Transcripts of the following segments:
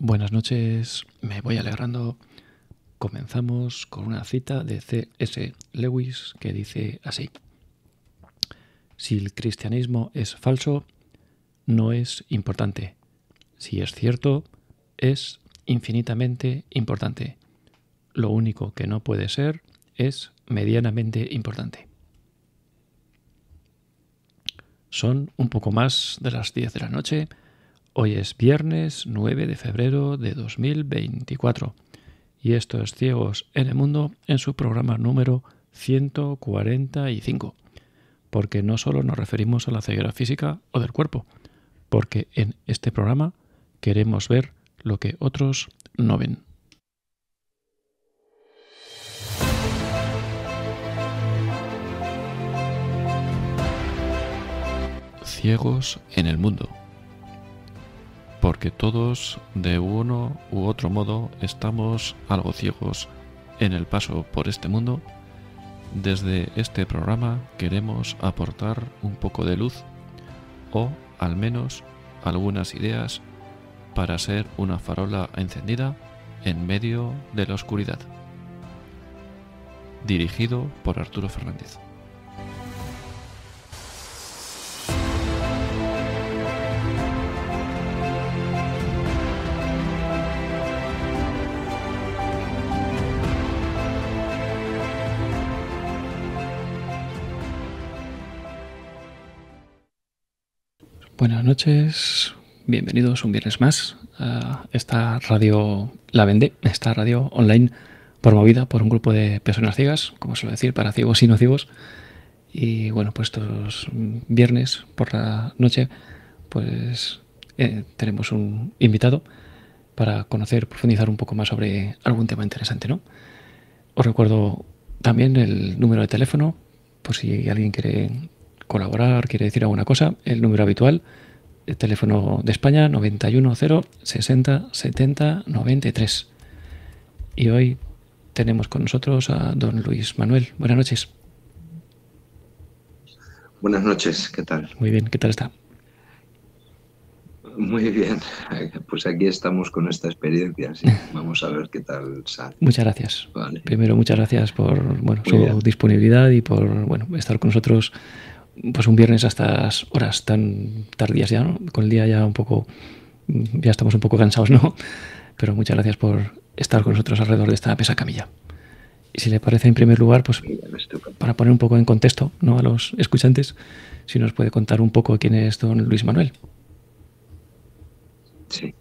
Buenas noches, me voy alegrando. Comenzamos con una cita de C.S. Lewis que dice así: si el cristianismo es falso, no es importante. Si es cierto, es infinitamente importante. Lo único que no puede ser es medianamente importante. Son un poco más de las 10 de la noche. Hoy es viernes 9 de febrero de 2024. Y esto es Ciegos en el Mundo en su programa número 145. Porque no solo nos referimos a la ceguera física o del cuerpo, porque en este programa queremos ver lo que otros no ven. Ciegos en el Mundo. Porque todos, de uno u otro modo, estamos algo ciegos en el paso por este mundo. Desde este programa queremos aportar un poco de luz o, al menos, algunas ideas para ser una farola encendida en medio de la oscuridad. Dirigido por Arturo Fernández. Buenas noches, bienvenidos un viernes más a esta radio La Vendée, esta radio online promovida por un grupo de personas ciegas, como suelo decir, para ciegos y no ciegos. Y bueno, pues estos viernes por la noche pues tenemos un invitado para conocer, profundizar un poco más sobre algún tema interesante, ¿no? Os recuerdo también el número de teléfono, por si alguien quiere colaborar, quiere decir alguna cosa, el número habitual, el teléfono de España, 910 60 70 93. Y hoy tenemos con nosotros a don Luis Manuel. Buenas noches. Buenas noches, ¿qué tal? Muy bien, ¿qué tal está? Muy bien, pues aquí estamos con esta experiencia, sí. Vamos a ver qué tal sale. Muchas gracias. Vale, Primero, muchas gracias por muy su bien. disponibilidad y por estar con nosotros pues un viernes a estas horas tan tardías ya, ¿no? Con el día ya un poco, ya estamos un poco cansados, ¿no? Pero muchas gracias por estar con nosotros alrededor de esta mesa camilla. Y si le parece, en primer lugar, pues Muy bien, estupendo. para poner un poco en contexto, ¿no?, a los escuchantes, si nos puede contar un poco quién es don Luis Manuel. Sí.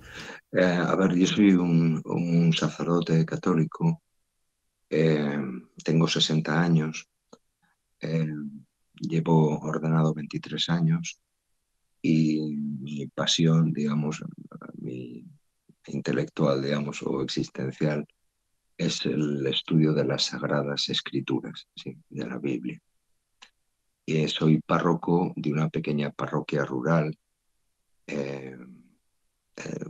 A ver, yo soy un sacerdote católico, eh, tengo 60 años, eh, llevo ordenado 23 años y mi pasión, digamos, mi intelectual, digamos, o existencial, es el estudio de las Sagradas Escrituras, sí, de la Biblia. Soy párroco de una pequeña parroquia rural, eh,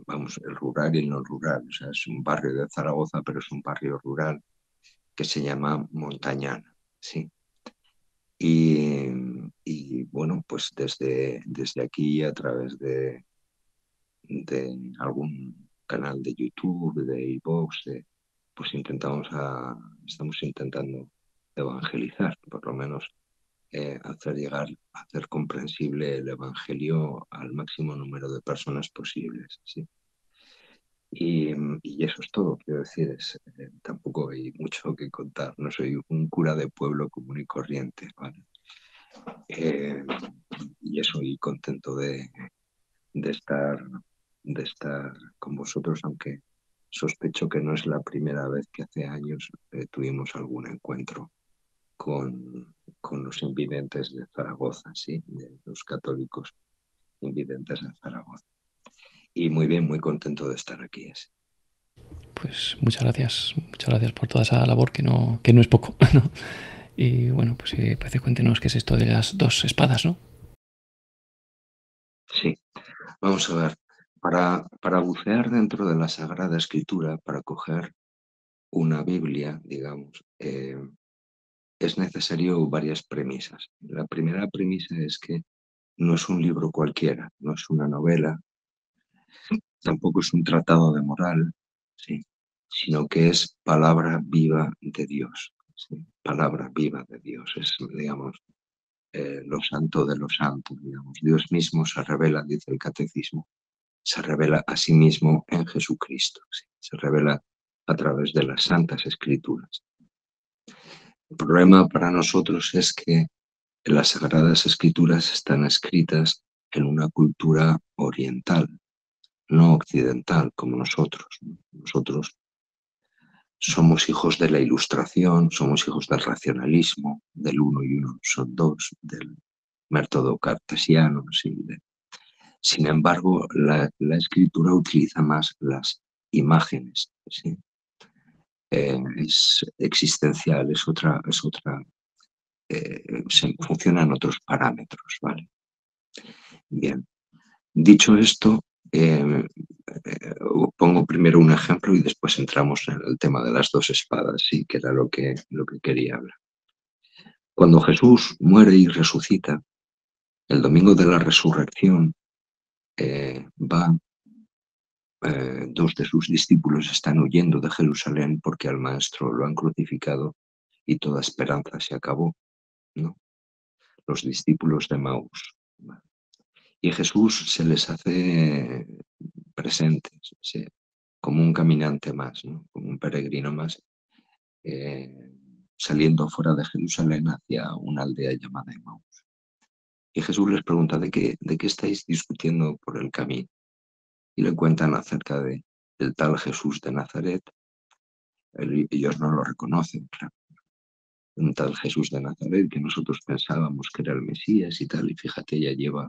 vamos, el rural y el no rural, o sea, es un barrio de Zaragoza, pero es un barrio rural que se llama Montañana, ¿sí? Y, bueno, pues desde aquí, a través de algún canal de YouTube, de iVoox, pues estamos intentando evangelizar, por lo menos hacer llegar, hacer comprensible el Evangelio al máximo número de personas posibles, ¿sí? Y eso es todo, quiero decir, tampoco hay mucho que contar, no soy un cura de pueblo común y corriente, ¿vale? Eh, y eso, y contento de estar, de estar con vosotros, aunque sospecho que no es la primera vez que hace años tuvimos algún encuentro con los invidentes de Zaragoza, ¿sí? De los católicos invidentes de Zaragoza. Y muy bien, muy contento de estar aquí. ¿Sí? Pues muchas gracias por toda esa labor que no es poco, ¿no? Y bueno, pues si parece, cuéntenos qué es esto de las dos espadas, ¿no? Sí, vamos a ver. Para bucear dentro de la Sagrada Escritura, para coger una Biblia, digamos, es necesario varias premisas. La primera premisa es que no es un libro cualquiera, no es una novela, tampoco es un tratado de moral, ¿sí? Sino que es palabra viva de Dios, ¿sí? Palabra viva de Dios, es, digamos, lo santo de los santos, digamos. Dios mismo se revela, dice el catecismo, se revela a sí mismo en Jesucristo, ¿sí? Se revela a través de las santas escrituras. El problema para nosotros es que las sagradas escrituras están escritas en una cultura oriental, no occidental como nosotros. Nosotros somos hijos de la Ilustración, somos hijos del racionalismo, del uno y uno son dos, del método cartesiano. ¿Sí? Sin embargo, la escritura utiliza más las imágenes, ¿sí? Es existencial, funcionan otros parámetros, ¿vale? Bien, dicho esto, pongo primero un ejemplo y después entramos en el tema de las dos espadas, sí, que era lo que quería hablar. Cuando Jesús muere y resucita, el domingo de la resurrección, dos de sus discípulos están huyendo de Jerusalén porque al maestro lo han crucificado y toda esperanza se acabó, ¿no? Los discípulos de Maús. Y Jesús se les hace presentes, ¿sí? Como un caminante más, ¿no? Como un peregrino más, eh, saliendo fuera de Jerusalén hacia una aldea llamada Emaús. Y Jesús les pregunta, de qué estáis discutiendo por el camino? Y le cuentan acerca del tal Jesús de Nazaret. Ellos no lo reconocen, claro. Un tal Jesús de Nazaret que nosotros pensábamos que era el Mesías y tal, y fíjate, ya lleva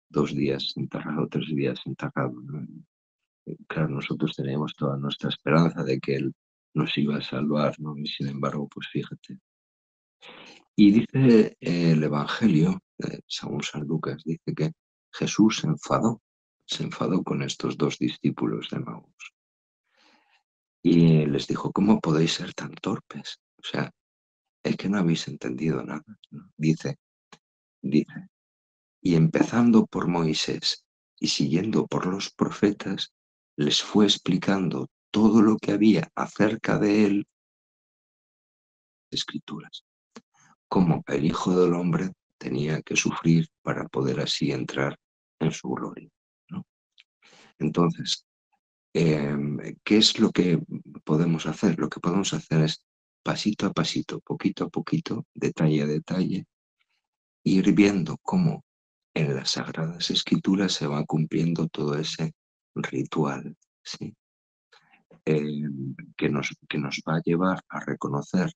2 días enterrado, 3 días enterrado, ¿no? Claro, nosotros teníamos toda nuestra esperanza de que Él nos iba a salvar, ¿no? Y sin embargo, pues fíjate. Y dice el Evangelio, según San Lucas, dice que Jesús se enfadó con estos dos discípulos de Maús. Y les dijo, ¿cómo podéis ser tan torpes? O sea, es que no habéis entendido nada, ¿no? Dice, y empezando por Moisés y siguiendo por los profetas, les fue explicando todo lo que había acerca de él, escrituras, cómo el Hijo del Hombre tenía que sufrir para poder así entrar en su gloria, ¿no? Entonces, ¿qué es lo que podemos hacer? Lo que podemos hacer es pasito a pasito, poquito a poquito, detalle a detalle, ir viendo cómo en las Sagradas Escrituras se va cumpliendo todo ese ritual, ¿sí? Que nos va a llevar a reconocer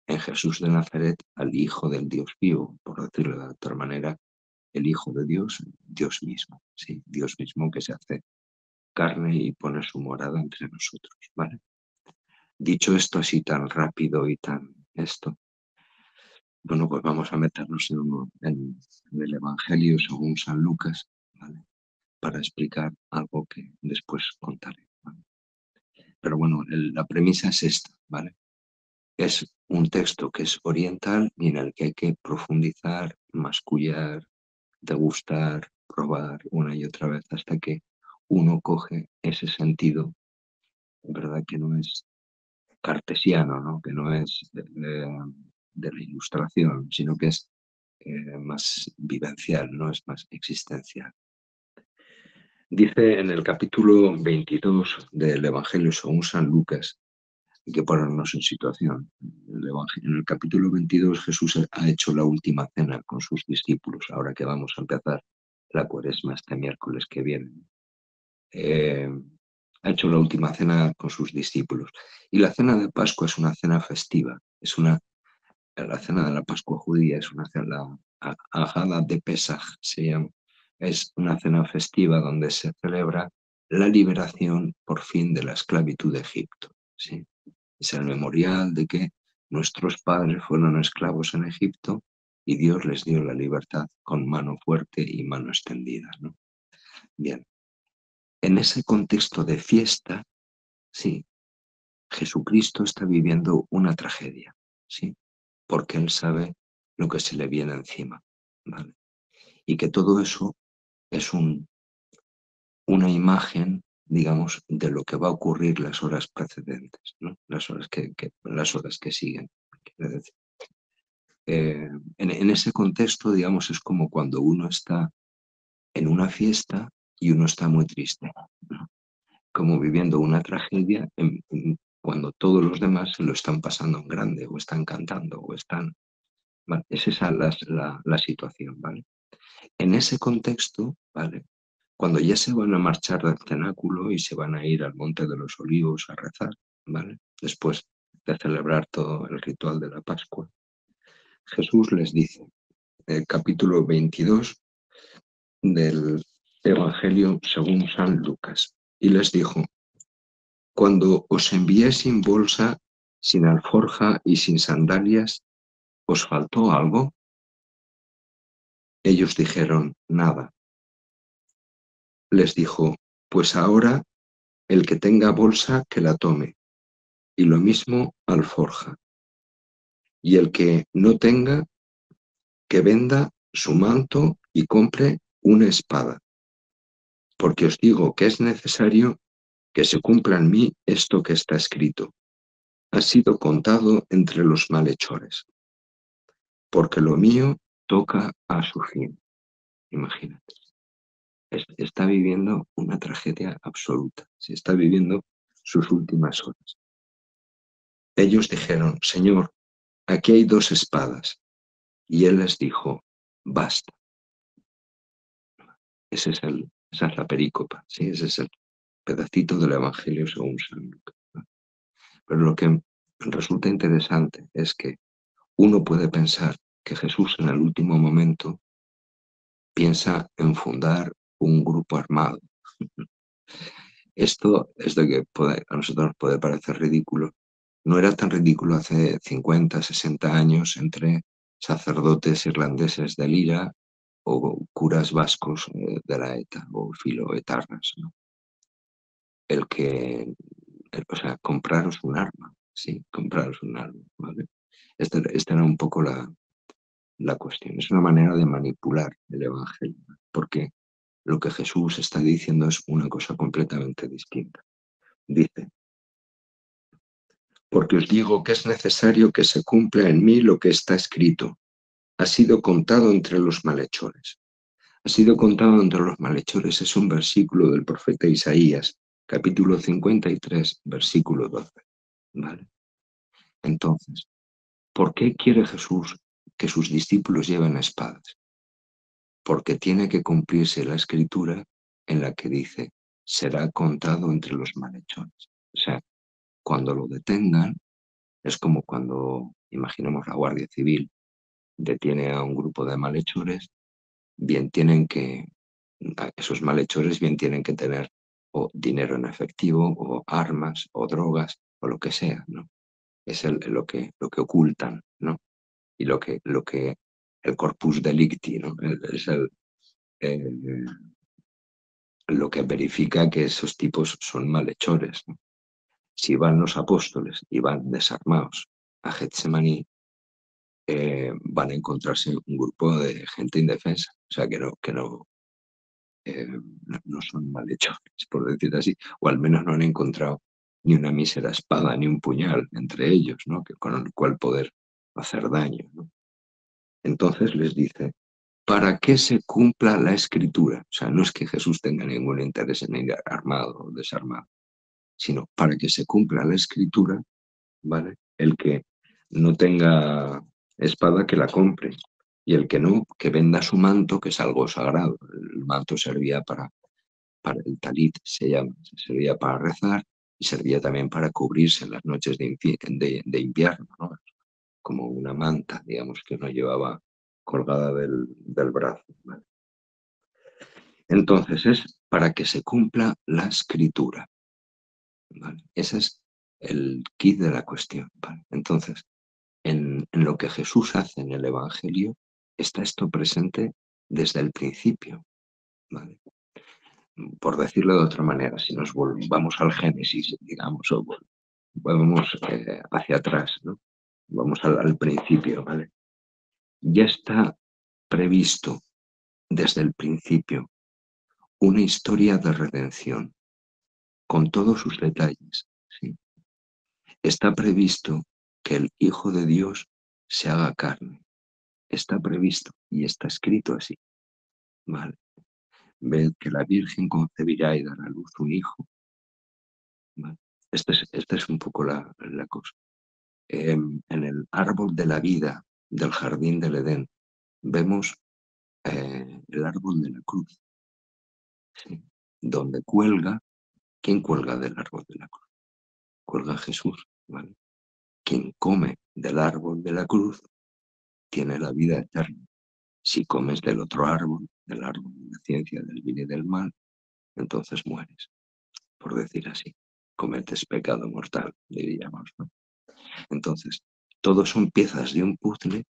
en Jesús de Nazaret al Hijo del Dios vivo, por decirlo de otra manera, el Hijo de Dios, Dios mismo, ¿sí? Dios mismo que se hace carne y pone su morada entre nosotros, ¿vale? Dicho esto así tan rápido y tan esto, bueno, pues vamos a meternos en el Evangelio según San Lucas, ¿vale? Para explicar algo que después contaré, ¿vale? Pero bueno, la premisa es esta, ¿vale? Es un texto que es oriental y en el que hay que profundizar, mascullar, degustar, probar una y otra vez hasta que uno coge ese sentido, ¿verdad? Que no es cartesiano, ¿no? Que no es de la Ilustración, sino que es más vivencial, no es más existencial. Dice en el capítulo 22 del Evangelio según San Lucas, hay que ponernos en situación. En el capítulo 22 Jesús ha hecho la última cena con sus discípulos, ahora que vamos a empezar la cuaresma este miércoles que viene. Ha hecho la última cena con sus discípulos. Y la cena de Pascua es una cena festiva, la cena de la Pascua judía es una cena, la Agada de Pesaj se llama, es una cena festiva donde se celebra la liberación por fin de la esclavitud de Egipto, ¿sí? Es el memorial de que nuestros padres fueron esclavos en Egipto y Dios les dio la libertad con mano fuerte y mano extendida, ¿no? Bien, en ese contexto de fiesta, sí, Jesucristo está viviendo una tragedia, ¿sí? Porque Él sabe lo que se le viene encima, ¿vale? Y que todo eso es una imagen, digamos, de lo que va a ocurrir las horas precedentes, ¿no? Las horas que siguen. Quiero decir. En ese contexto, digamos, es como cuando uno está en una fiesta y uno está muy triste, ¿no? Como viviendo una tragedia cuando todos los demás se lo están pasando en grande, o están cantando, o están... ¿vale? Es esa la situación, ¿vale? En ese contexto, ¿vale? Cuando ya se van a marchar del cenáculo y se van a ir al Monte de los Olivos a rezar, ¿vale? Después de celebrar todo el ritual de la Pascua, Jesús les dice, el capítulo 22 del Evangelio según San Lucas, y les dijo, cuando os envié sin bolsa, sin alforja y sin sandalias, ¿os faltó algo? Ellos dijeron, nada. Les dijo, pues ahora el que tenga bolsa que la tome, y lo mismo alforja. Y el que no tenga, que venda su manto y compre una espada. Porque os digo que es necesario que se cumpla en mí esto que está escrito. Ha sido contado entre los malhechores. Porque lo mío toca a su fin. Imagínate. Está viviendo una tragedia absoluta. Se está viviendo sus últimas horas. Ellos dijeron, Señor, aquí hay 2 espadas. Y él les dijo, basta. Esa es la perícopa, ¿sí? Ese es el pedacito del Evangelio según San Lucas, ¿no? Pero lo que resulta interesante es que uno puede pensar que Jesús en el último momento piensa en fundar un grupo armado. Esto es lo que a nosotros nos puede parecer ridículo. No era tan ridículo hace 50, 60 años entre sacerdotes irlandeses del IRA o curas vascos de la ETA o filoetarras, ¿no? O sea, compraros un arma, sí, compraros un arma, ¿vale? Esta era un poco la cuestión. Es una manera de manipular el Evangelio, porque lo que Jesús está diciendo es una cosa completamente distinta. Dice, porque os digo que es necesario que se cumpla en mí lo que está escrito. Ha sido contado entre los malhechores. Ha sido contado entre los malhechores es un versículo del profeta Isaías, capítulo 53, versículo 12. ¿Vale? Entonces, ¿por qué quiere Jesús que sus discípulos lleven espadas? Porque tiene que cumplirse la escritura en la que dice, será contado entre los malhechores. O sea, cuando lo detengan, es como cuando, imaginemos, la Guardia Civil detiene a un grupo de malhechores, bien tienen que, esos malhechores bien tienen que tener o dinero en efectivo, o armas, o drogas, o lo que sea, ¿no? Es lo que ocultan, ¿no? Y el corpus delicti, ¿no? Es el, lo que verifica que esos tipos son malhechores, ¿no? Si van los apóstoles y van desarmados a Getsemaní, van a encontrarse un grupo de gente indefensa, o sea, no son malhechores, por decir así, o al menos no han encontrado ni una mísera espada, ni un puñal entre ellos, ¿no? Con el cual poder hacer daño, ¿no? Entonces les dice, para que se cumpla la escritura, o sea, no es que Jesús tenga ningún interés en ir armado o desarmado, sino para que se cumpla la escritura, ¿vale? El que no tenga espada, que la compre, y el que no, que venda su manto, que es algo sagrado. El manto servía para el talit, se llama, servía para rezar y servía también para cubrirse en las noches de invierno, ¿no? Como una manta, digamos, que uno llevaba colgada del brazo, ¿vale? Entonces es para que se cumpla la escritura, ¿vale? Ese es el kit de la cuestión, ¿vale? Entonces, en lo que Jesús hace en el Evangelio, está esto presente desde el principio, ¿vale? Por decirlo de otra manera, si nos vamos al Génesis, digamos, o vamos hacia atrás, ¿no? Vamos al principio, ¿vale? Ya está previsto desde el principio una historia de redención, con todos sus detalles. ¿Sí? Está previsto que el Hijo de Dios se haga carne. Está previsto y está escrito así. ¿Vale? Ved que la Virgen concebirá y dará a luz un hijo. ¿Vale? Esta es un poco la cosa. En el árbol de la vida del jardín del Edén vemos el árbol de la cruz, ¿sí? Donde cuelga. ¿Quién cuelga del árbol de la cruz? Cuelga Jesús. ¿Vale? Quien come del árbol de la cruz tiene la vida eterna. Si comes del otro árbol, del árbol de la ciencia del bien y del mal, entonces mueres, por decir así. Cometes pecado mortal, diríamos, ¿no? Entonces, todos son piezas de un puzzle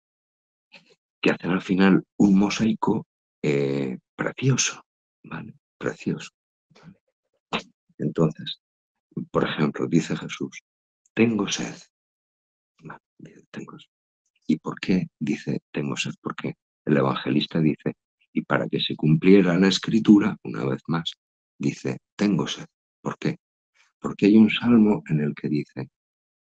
que hacen al final un mosaico precioso, ¿vale? Precioso. ¿Vale? Entonces, por ejemplo, dice Jesús, tengo sed. ¿Vale? Dice, tengo sed. ¿Y por qué dice tengo sed? Porque el evangelista dice, y para que se cumpliera la escritura, una vez más, dice, tengo sed. ¿Por qué? Porque hay un salmo en el que dice,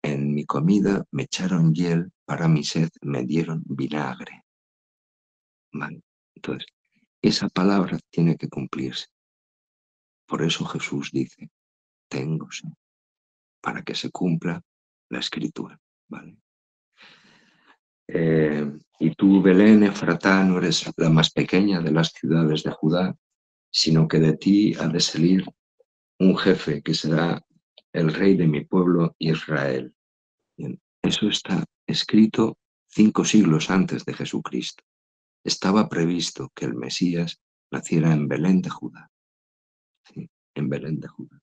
en mi comida me echaron hiel, para mi sed me dieron vinagre. ¿Vale? Entonces, esa palabra tiene que cumplirse. Por eso Jesús dice, tengo sed, para que se cumpla la escritura. ¿Vale? Y tú, Belén, Efratá, no eres la más pequeña de las ciudades de Judá, sino que de ti ha de salir un jefe que será el rey de mi pueblo Israel. Bien, eso está escrito 5 siglos antes de Jesucristo. Estaba previsto que el Mesías naciera en Belén de Judá. ¿Sí? En Belén de Judá.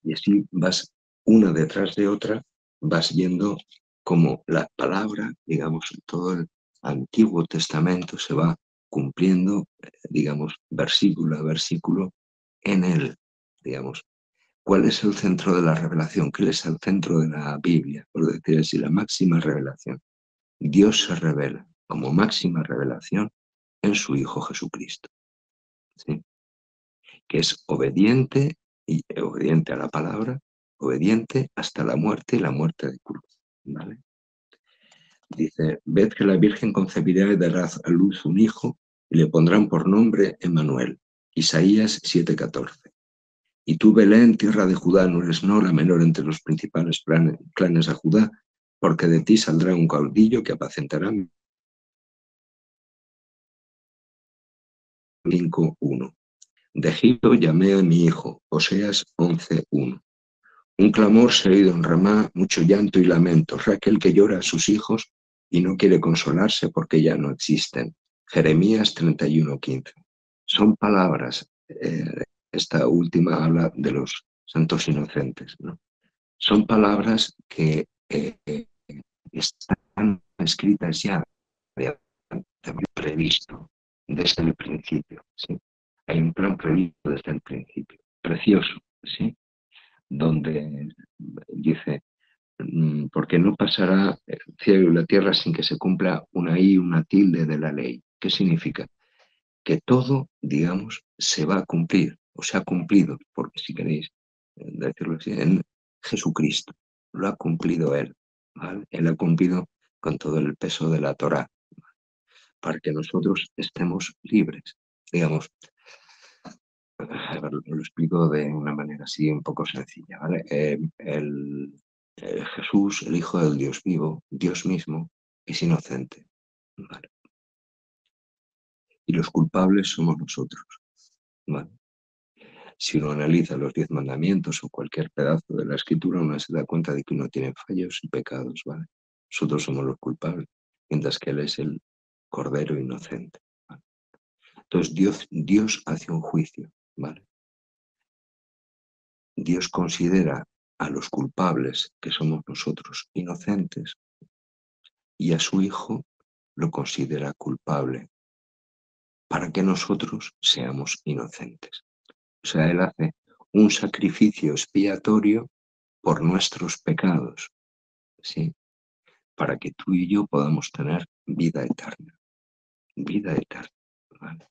Y así vas una detrás de otra, vas viendo cómo la palabra, digamos, todo el Antiguo Testamento se va cumpliendo, digamos, versículo a versículo en él, digamos. ¿Cuál es el centro de la revelación? ¿Qué es el centro de la Biblia? Por decir así, la máxima revelación. Dios se revela como máxima revelación en su Hijo Jesucristo, ¿sí? Que es obediente y obediente a la palabra, obediente hasta la muerte y la muerte de cruz. ¿Vale? Dice, ved que la Virgen concebirá y dará a luz un hijo y le pondrán por nombre Emmanuel. Isaías 7:14. Y tú, Belén, tierra de Judá, no eres la menor entre los principales clanes de Judá, porque de ti saldrá un caudillo que apacentará 5:1. De Egipto llamé a mi hijo, Oseas 11:1. Un clamor se ha oído en Ramá, mucho llanto y lamento. Raquel que llora a sus hijos y no quiere consolarse porque ya no existen. Jeremías 31:15. Son palabras, esta última habla de los santos inocentes, ¿no? Son palabras que están escritas ya, de previsto desde el principio, ¿sí? Hay un plan previsto desde el principio, precioso, ¿sí? Donde dice, porque no pasará el cielo y la tierra sin que se cumpla una i, una tilde de la ley. ¿Qué significa? Que todo, digamos, se va a cumplir, o se ha cumplido, porque si queréis decirlo así, en Jesucristo. Lo ha cumplido Él, ¿vale? Él ha cumplido con todo el peso de la Torá, para que nosotros estemos libres. Digamos, a ver, lo explico de una manera así un poco sencilla, ¿vale? Jesús, el Hijo del Dios vivo, Dios mismo, es inocente, ¿vale? Y los culpables somos nosotros, ¿vale? Si uno analiza los 10 mandamientos o cualquier pedazo de la escritura, uno se da cuenta de que uno tiene fallos y pecados, ¿vale? Nosotros somos los culpables, mientras que Él es el Cordero inocente, ¿vale? Entonces Dios hace un juicio, ¿vale? Dios considera a los culpables, que somos nosotros, inocentes, y a su Hijo lo considera culpable, para que nosotros seamos inocentes. O sea, Él hace un sacrificio expiatorio por nuestros pecados, ¿sí? Para que tú y yo podamos tener vida eterna. Vida eterna, ¿vale?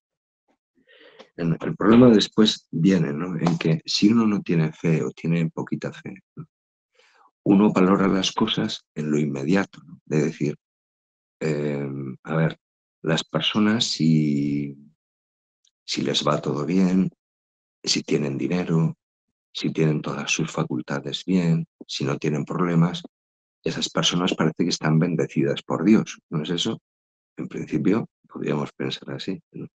El problema después viene, ¿no? En que si uno no tiene fe o tiene poquita fe, ¿no? Uno valora las cosas en lo inmediato, ¿no? De decir, eh, a ver, las personas si les va todo bien, si tienen dinero, si tienen todas sus facultades bien, si no tienen problemas, esas personas parece que están bendecidas por Dios, ¿no es eso? En principio, podríamos pensar así, ¿no?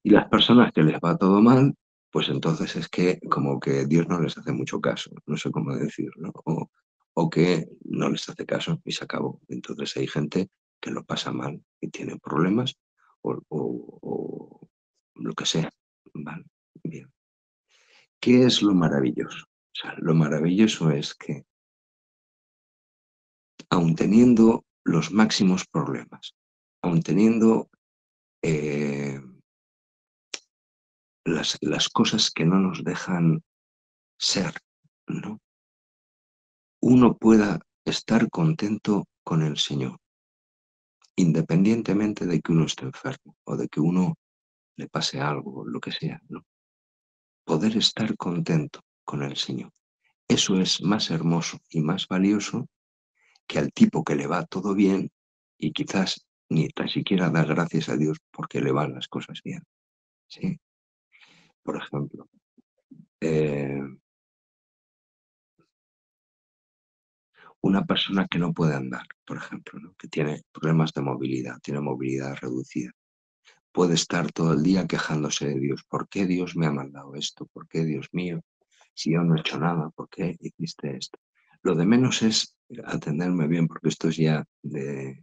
Y las personas que les va todo mal, pues entonces es que como que Dios no les hace mucho caso, no sé cómo decirlo, o que no les hace caso y se acabó. Entonces hay gente que lo pasa mal y tiene problemas o lo que sea. Vale, bien. ¿Qué es lo maravilloso? O sea, lo maravilloso es que, aun teniendo los máximos problemas, aun teniendo eh, las cosas que no nos dejan ser, ¿no? Uno pueda estar contento con el Señor, independientemente de que uno esté enfermo o de que uno le pase algo, lo que sea, ¿no? Poder estar contento con el Señor. Eso es más hermoso y más valioso que al tipo que le va todo bien y quizás ni tan siquiera da gracias a Dios porque le van las cosas bien, ¿sí? Por ejemplo, eh, una persona que no puede andar, por ejemplo, ¿no? Que tiene problemas de movilidad, tiene movilidad reducida, puede estar todo el día quejándose de Dios. ¿Por qué Dios me ha mandado esto? ¿Por qué, Dios mío? Si yo no he hecho nada, ¿por qué hiciste esto? Lo de menos es atenderme bien, porque esto es ya de...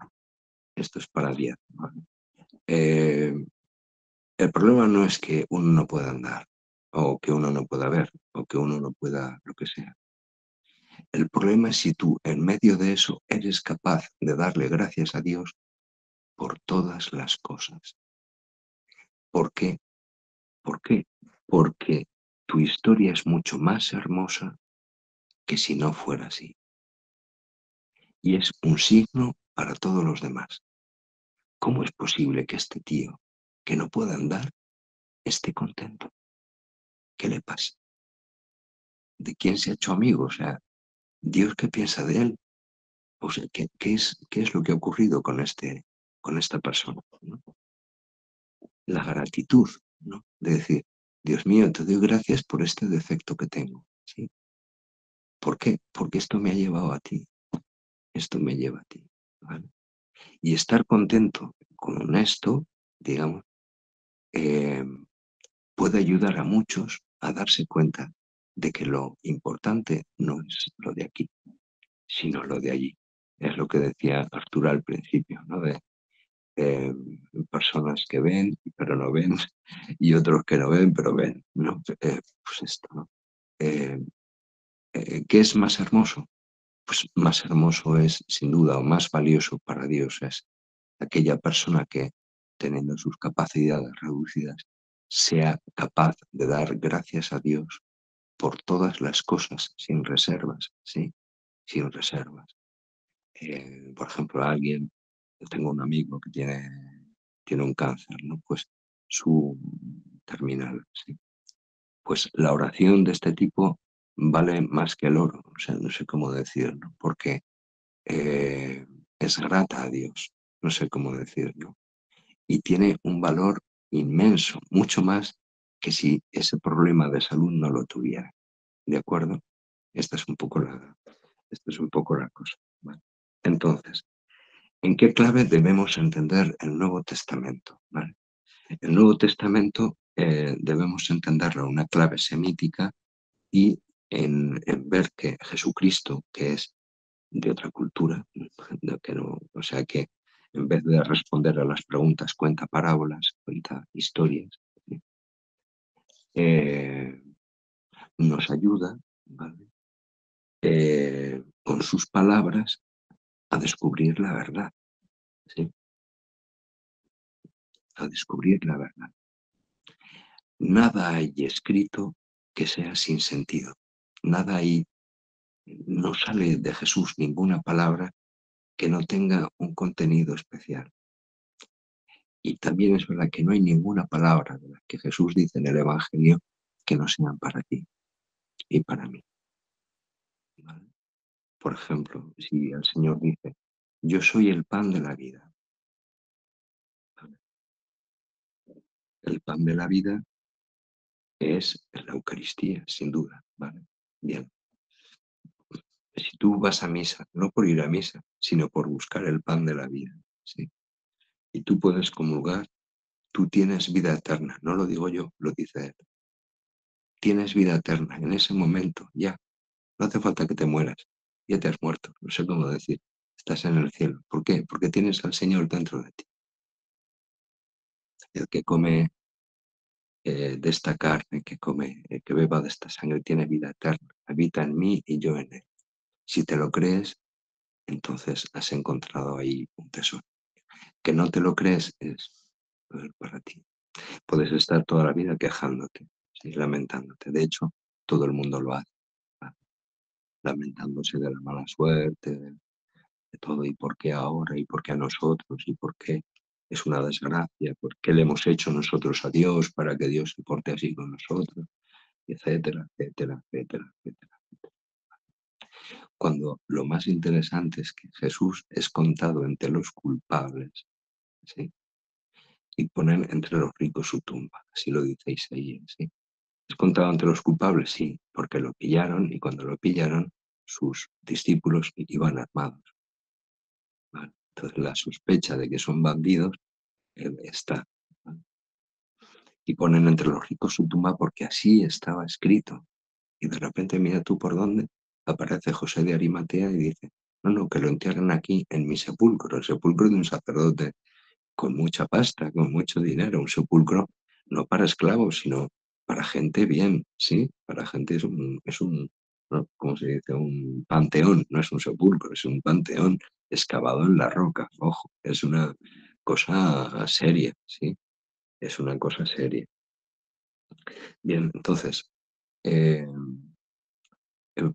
Esto es para 10, ¿vale? Eh, el problema no es que uno no pueda andar, o que uno no pueda ver, o que uno no pueda lo que sea. El problema es si tú, en medio de eso, eres capaz de darle gracias a Dios por todas las cosas. ¿Por qué? ¿Por qué? Porque tu historia es mucho más hermosa que si no fuera así. Y es un signo para todos los demás. ¿Cómo es posible que este tío, que no pueda andar, esté contento? ¿Qué le pasa? ¿De quién se ha hecho amigo? O sea, ¿Dios qué piensa de él? O sea, ¿qué es lo que ha ocurrido con esta persona, ¿no? La gratitud, ¿no? De decir, Dios mío, te doy gracias por este defecto que tengo, ¿sí? ¿Por qué? Porque esto me ha llevado a ti, esto me lleva a ti, ¿vale? Y estar contento con esto, digamos, eh, puede ayudar a muchos a darse cuenta de que lo importante no es lo de aquí, sino lo de allí. Es lo que decía Arturo al principio, ¿no? De eh, personas que ven pero no ven y otros que no ven pero ven, ¿no? Pues esto, ¿no? Eh, ¿Qué es más hermoso? Pues más hermoso es, sin duda, o más valioso para Dios es aquella persona que, teniendo sus capacidades reducidas, sea capaz de dar gracias a Dios por todas las cosas, sin reservas, ¿sí? Sin reservas. Por ejemplo, alguien, yo tengo un amigo que tiene un cáncer, ¿no? Pues su terminal, ¿sí? Pues la oración de este tipo vale más que el oro, o sea, no sé cómo decirlo, porque eh, es grata a Dios, no sé cómo decirlo, y tiene un valor inmenso, mucho más que si ese problema de salud no lo tuviera. ¿De acuerdo? Esta es un poco esta es un poco la cosa. ¿Vale? Entonces, ¿en qué clave debemos entender el Nuevo Testamento? ¿Vale? El Nuevo Testamento debemos entenderlo en una clave semítica y en ver que Jesucristo, que es de otra cultura, que no, o sea que en vez de responder a las preguntas, cuenta parábolas, cuenta historias, ¿sí? eh, nos ayuda, ¿vale? Con sus palabras a descubrir la verdad, ¿sí? A descubrir la verdad. Nada hay escrito que sea sin sentido. Nada hay, no sale de Jesús ninguna palabra que no tenga un contenido especial. Y también es verdad que no hay ninguna palabra de las que Jesús dice en el Evangelio que no sean para ti y para mí, ¿vale? Por ejemplo, si el Señor dice, yo soy el pan de la vida, ¿vale? El pan de la vida es la Eucaristía, sin duda, ¿vale? Bien, si tú vas a misa, no por ir a misa, sino por buscar el pan de la vida, ¿sí? Y tú puedes comulgar, tú tienes vida eterna, no lo digo yo, lo dice él. Tienes vida eterna en ese momento, ya. No hace falta que te mueras, ya te has muerto, no sé cómo decir. Estás en el cielo. ¿Por qué? Porque tienes al Señor dentro de ti. El que come de esta carne, que come, que beba de esta sangre, tiene vida eterna. Habita en mí y yo en él. Si te lo crees, entonces has encontrado ahí un tesoro. Que no te lo crees es poder para ti. Puedes estar toda la vida quejándote, ¿sí? Lamentándote. De hecho, todo el mundo lo hace, ¿vale? Lamentándose de la mala suerte, de todo, y por qué ahora, y por qué a nosotros, y por qué es una desgracia, por qué le hemos hecho nosotros a Dios para que Dios se porte así con nosotros, etcétera, etcétera, etcétera, etcétera. Cuando lo más interesante es que Jesús es contado entre los culpables, ¿sí? Y ponen entre los ricos su tumba, así lo dice Isaías, ¿sí? Es contado entre los culpables, sí, porque lo pillaron, y cuando lo pillaron, sus discípulos iban armados, ¿vale? Entonces la sospecha de que son bandidos está, ¿vale? Y ponen entre los ricos su tumba porque así estaba escrito. Y de repente, mira tú por dónde, aparece José de Arimatea y dice, no, no, que lo entierren aquí en mi sepulcro, el sepulcro de un sacerdote con mucha pasta, con mucho dinero, un sepulcro no para esclavos, sino para gente bien, ¿sí? Para gente ¿no? ¿Cómo se dice? Un panteón, no es un sepulcro, es un panteón excavado en la roca, ojo, es una cosa seria, ¿sí? Es una cosa seria. Bien, entonces, eh,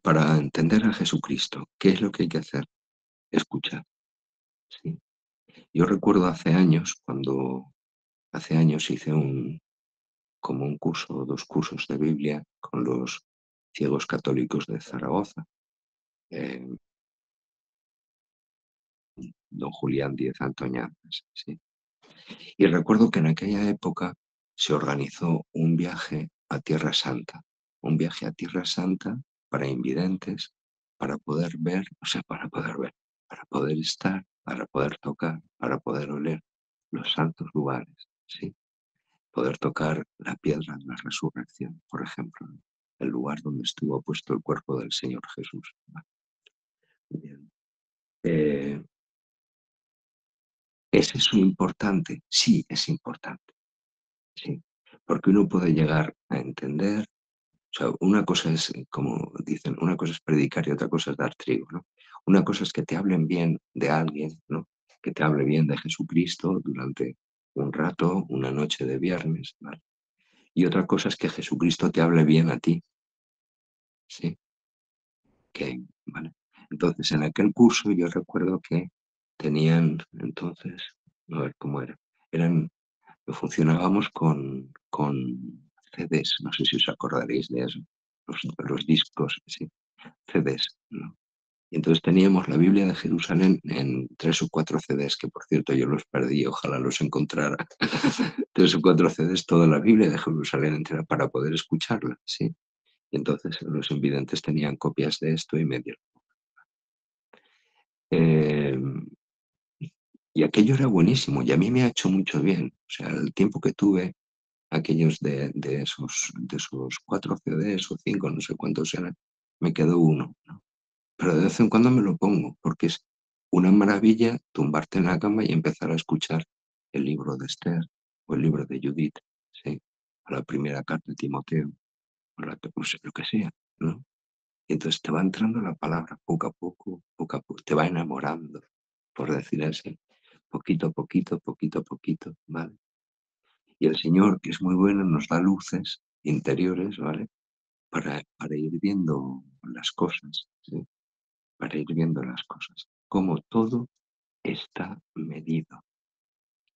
para entender a Jesucristo, ¿qué es lo que hay que hacer? Escuchar, ¿sí? Yo recuerdo hace años hice como un curso, dos cursos de Biblia con los ciegos católicos de Zaragoza, eh, don Julián Díez Antoñanzas, ¿sí? Y recuerdo que en aquella época se organizó un viaje a Tierra Santa, un viaje a Tierra Santa para invidentes, para poder ver, o sea, para poder ver, para poder estar, para poder tocar, para poder oler los santos lugares, ¿sí? Poder tocar la piedra de la resurrección, por ejemplo, ¿no? El lugar donde estuvo puesto el cuerpo del Señor Jesús. Vale, bien. Eh, ¿Es eso importante? Sí, es importante, sí, porque uno puede llegar a entender, o sea, una cosa es, como dicen, una cosa es predicar y otra cosa es dar trigo, ¿no? Una cosa es que te hablen bien de alguien, ¿no? Que te hable bien de Jesucristo durante un rato, una noche de viernes, ¿vale? Y otra cosa es que Jesucristo te hable bien a ti, ¿sí? ¿Vale? Entonces, en aquel curso yo recuerdo que tenían, entonces, a ver cómo era, eran, funcionábamos con CDs, no sé si os acordaréis de eso, los discos, sí, CDs, ¿no? Y entonces teníamos la Biblia de Jerusalén en 3 o 4 CDs, que por cierto yo los perdí, ojalá los encontrara. 3 o 4 CDs, toda la Biblia de Jerusalén entera para poder escucharla, ¿sí? Y entonces los invidentes tenían copias de esto y me dieron. Eh, y aquello era buenísimo y a mí me ha hecho mucho bien. O sea, el tiempo que tuve, aquellos de esos 4 CDs o 5, no sé cuántos eran, me quedó uno, ¿no? Pero de vez en cuando me lo pongo porque es una maravilla tumbarte en la cama y empezar a escuchar el libro de Esther o el libro de Judith, ¿sí? O la primera carta de Timoteo, o pues, lo que sea, ¿no? Y entonces te va entrando la palabra poco a poco, te va enamorando, por decir así, poquito a poquito, poquito a poquito, ¿vale? Y el Señor, que es muy bueno, nos da luces interiores, ¿vale? Para ir viendo las cosas, ¿sí? Para ir viendo las cosas. Como todo está medido,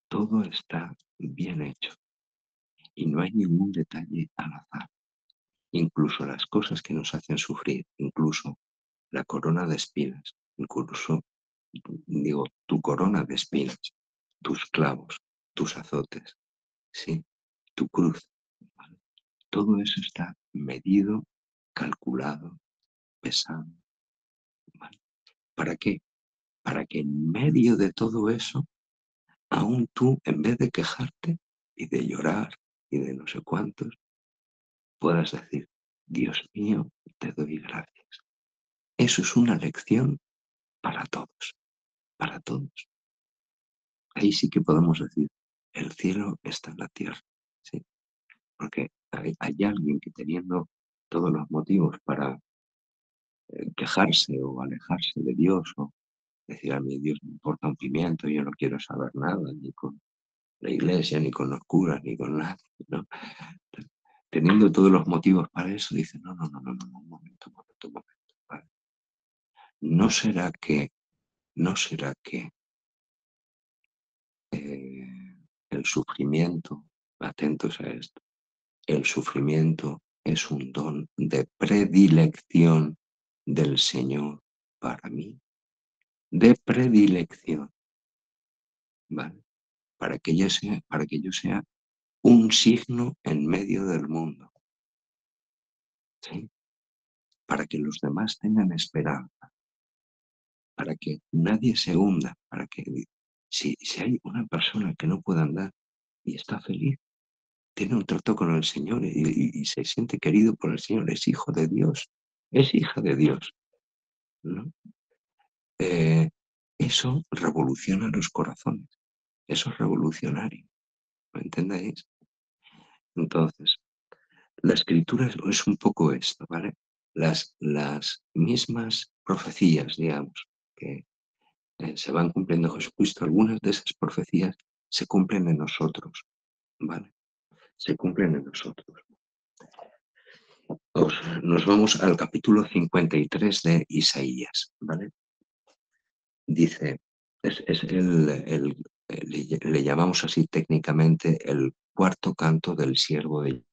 todo está bien hecho y no hay ningún detalle al azar. Incluso las cosas que nos hacen sufrir, incluso la corona de espinas, incluso, digo, tu corona de espinas, tus clavos, tus azotes, sí, tu cruz, ¿vale? Todo eso está medido, calculado, pesado, ¿vale? ¿Para qué? Para que en medio de todo eso, aún tú, en vez de quejarte y de llorar y de no sé cuántos, puedas decir, Dios mío, te doy gracias. Eso es una lección para todos, para todos. Ahí sí que podemos decir, el cielo está en la tierra, ¿sí? Porque hay alguien que teniendo todos los motivos para quejarse o alejarse de Dios o decir a mí Dios me importa un pimiento, yo no quiero saber nada, ni con la iglesia, ni con los curas, ni con nadie, ¿no? Teniendo todos los motivos para eso, dice, no, un momento, ¿vale? ¿No será que el sufrimiento, atentos a esto, el sufrimiento es un don de predilección del Señor para mí? De predilección, ¿vale? Para que yo sea un signo en medio del mundo, ¿sí? Para que los demás tengan esperanza, para que nadie se hunda, para que si hay una persona que no puede andar y está feliz, tiene un trato con el Señor y se siente querido por el Señor, es hijo de Dios, es hija de Dios, ¿no? Eso revoluciona los corazones, eso es revolucionario, ¿me entendéis? Entonces, la escritura es un poco esto, ¿vale? Las mismas profecías, digamos, que se van cumpliendo en Jesucristo, algunas de esas profecías se cumplen en nosotros, ¿vale? Se cumplen en nosotros. Nos vamos al capítulo 53 de Isaías, ¿vale? Dice, le llamamos así técnicamente el cuarto canto del siervo de...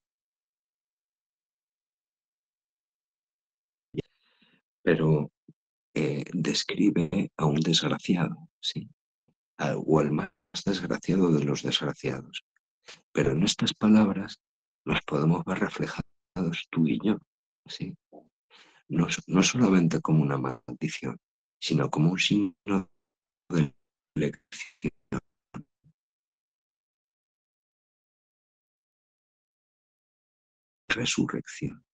Pero describe a un desgraciado, ¿sí? O al más desgraciado de los desgraciados. Pero en estas palabras nos podemos ver reflejados tú y yo, ¿sí? No solamente como una maldición, sino como un signo de elección, resurrección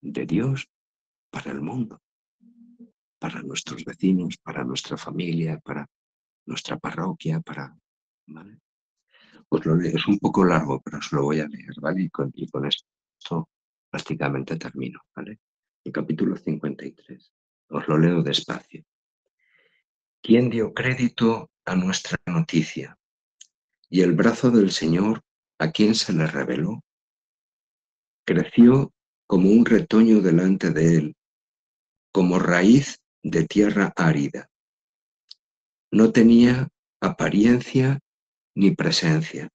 de Dios para el mundo, para nuestros vecinos, para nuestra familia, para nuestra parroquia, ¿vale? Pues lo leo, es un poco largo, pero os lo voy a leer, ¿vale? Y con esto prácticamente termino, ¿vale? El capítulo 53. Os lo leo despacio. ¿Quién dio crédito a nuestra noticia? Y el brazo del Señor, ¿a quién se le reveló? Creció como un retoño delante de él, como raíz de tierra árida. No tenía apariencia ni presencia.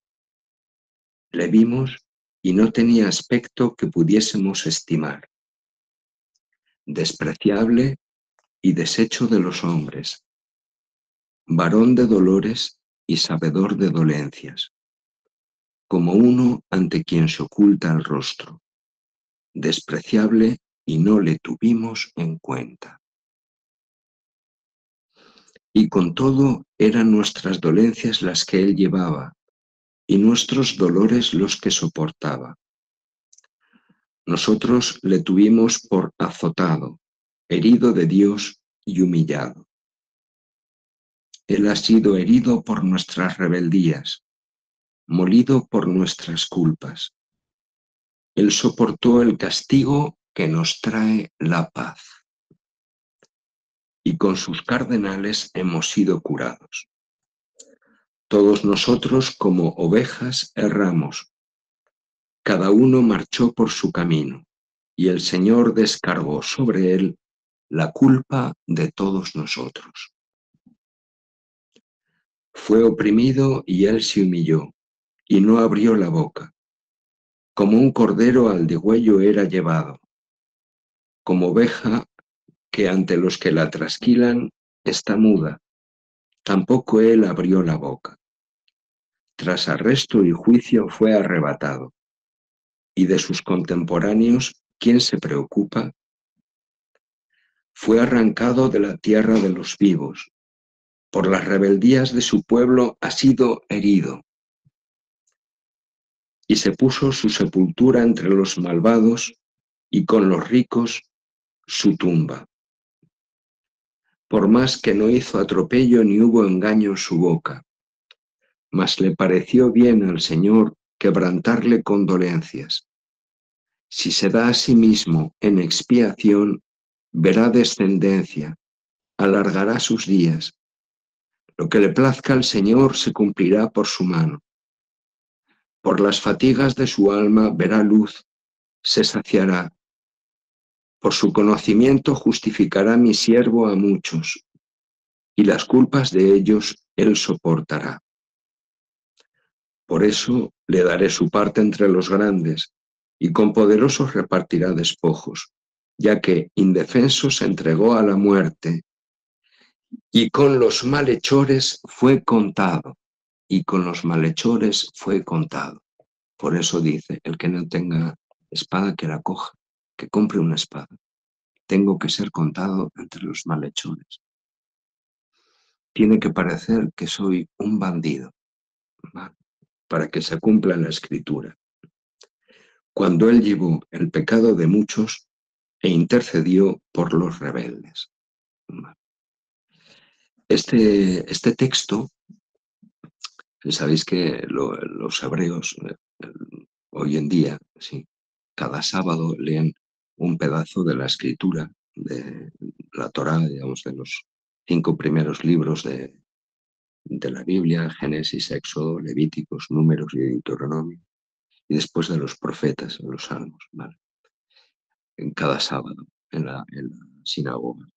Le vimos y no tenía aspecto que pudiésemos estimar. Despreciable y deshecho de los hombres, varón de dolores y sabedor de dolencias, como uno ante quien se oculta el rostro, despreciable y no le tuvimos en cuenta. Y con todo eran nuestras dolencias las que él llevaba, y nuestros dolores los que soportaba. Nosotros le tuvimos por azotado, herido de Dios y humillado. Él ha sido herido por nuestras rebeldías, molido por nuestras culpas. Él soportó el castigo que nos trae la paz, y con sus cardenales hemos sido curados. Todos nosotros como ovejas erramos, cada uno marchó por su camino, y el Señor descargó sobre él la culpa de todos nosotros. Fue oprimido y él se humilló, y no abrió la boca. Como un cordero al degüello era llevado, como oveja que ante los que la trasquilan está muda, tampoco él abrió la boca. Tras arresto y juicio fue arrebatado. Y de sus contemporáneos, ¿quién se preocupa? Fue arrancado de la tierra de los vivos. Por las rebeldías de su pueblo ha sido herido. Y se puso su sepultura entre los malvados y con los ricos su tumba. Por más que no hizo atropello ni hubo engaño en su boca, mas le pareció bien al Señor quebrantarle condolencias. Si se da a sí mismo en expiación, verá descendencia, alargará sus días. Lo que le plazca al Señor se cumplirá por su mano. Por las fatigas de su alma verá luz, se saciará. Por su conocimiento justificará mi siervo a muchos, y las culpas de ellos él soportará. Por eso le daré su parte entre los grandes, y con poderosos repartirá despojos, ya que indefenso se entregó a la muerte, y con los malhechores fue contado, y con los malhechores fue contado. Por eso dice, el que no tenga espada que la coja, que compre una espada. Tengo que ser contado entre los malhechores. Tiene que parecer que soy un bandido, ¿vale? Para que se cumpla la escritura. Cuando él llevó el pecado de muchos e intercedió por los rebeldes. ¿Vale? Este texto, sabéis que los hebreos hoy en día, sí, cada sábado leen un pedazo de la escritura, de la Torá, digamos, de los 5 primeros libros de la Biblia, Génesis, Éxodo, Levíticos, Números y Deuteronomio, y después de los profetas, los salmos, ¿vale? En cada sábado, en la sinagoga.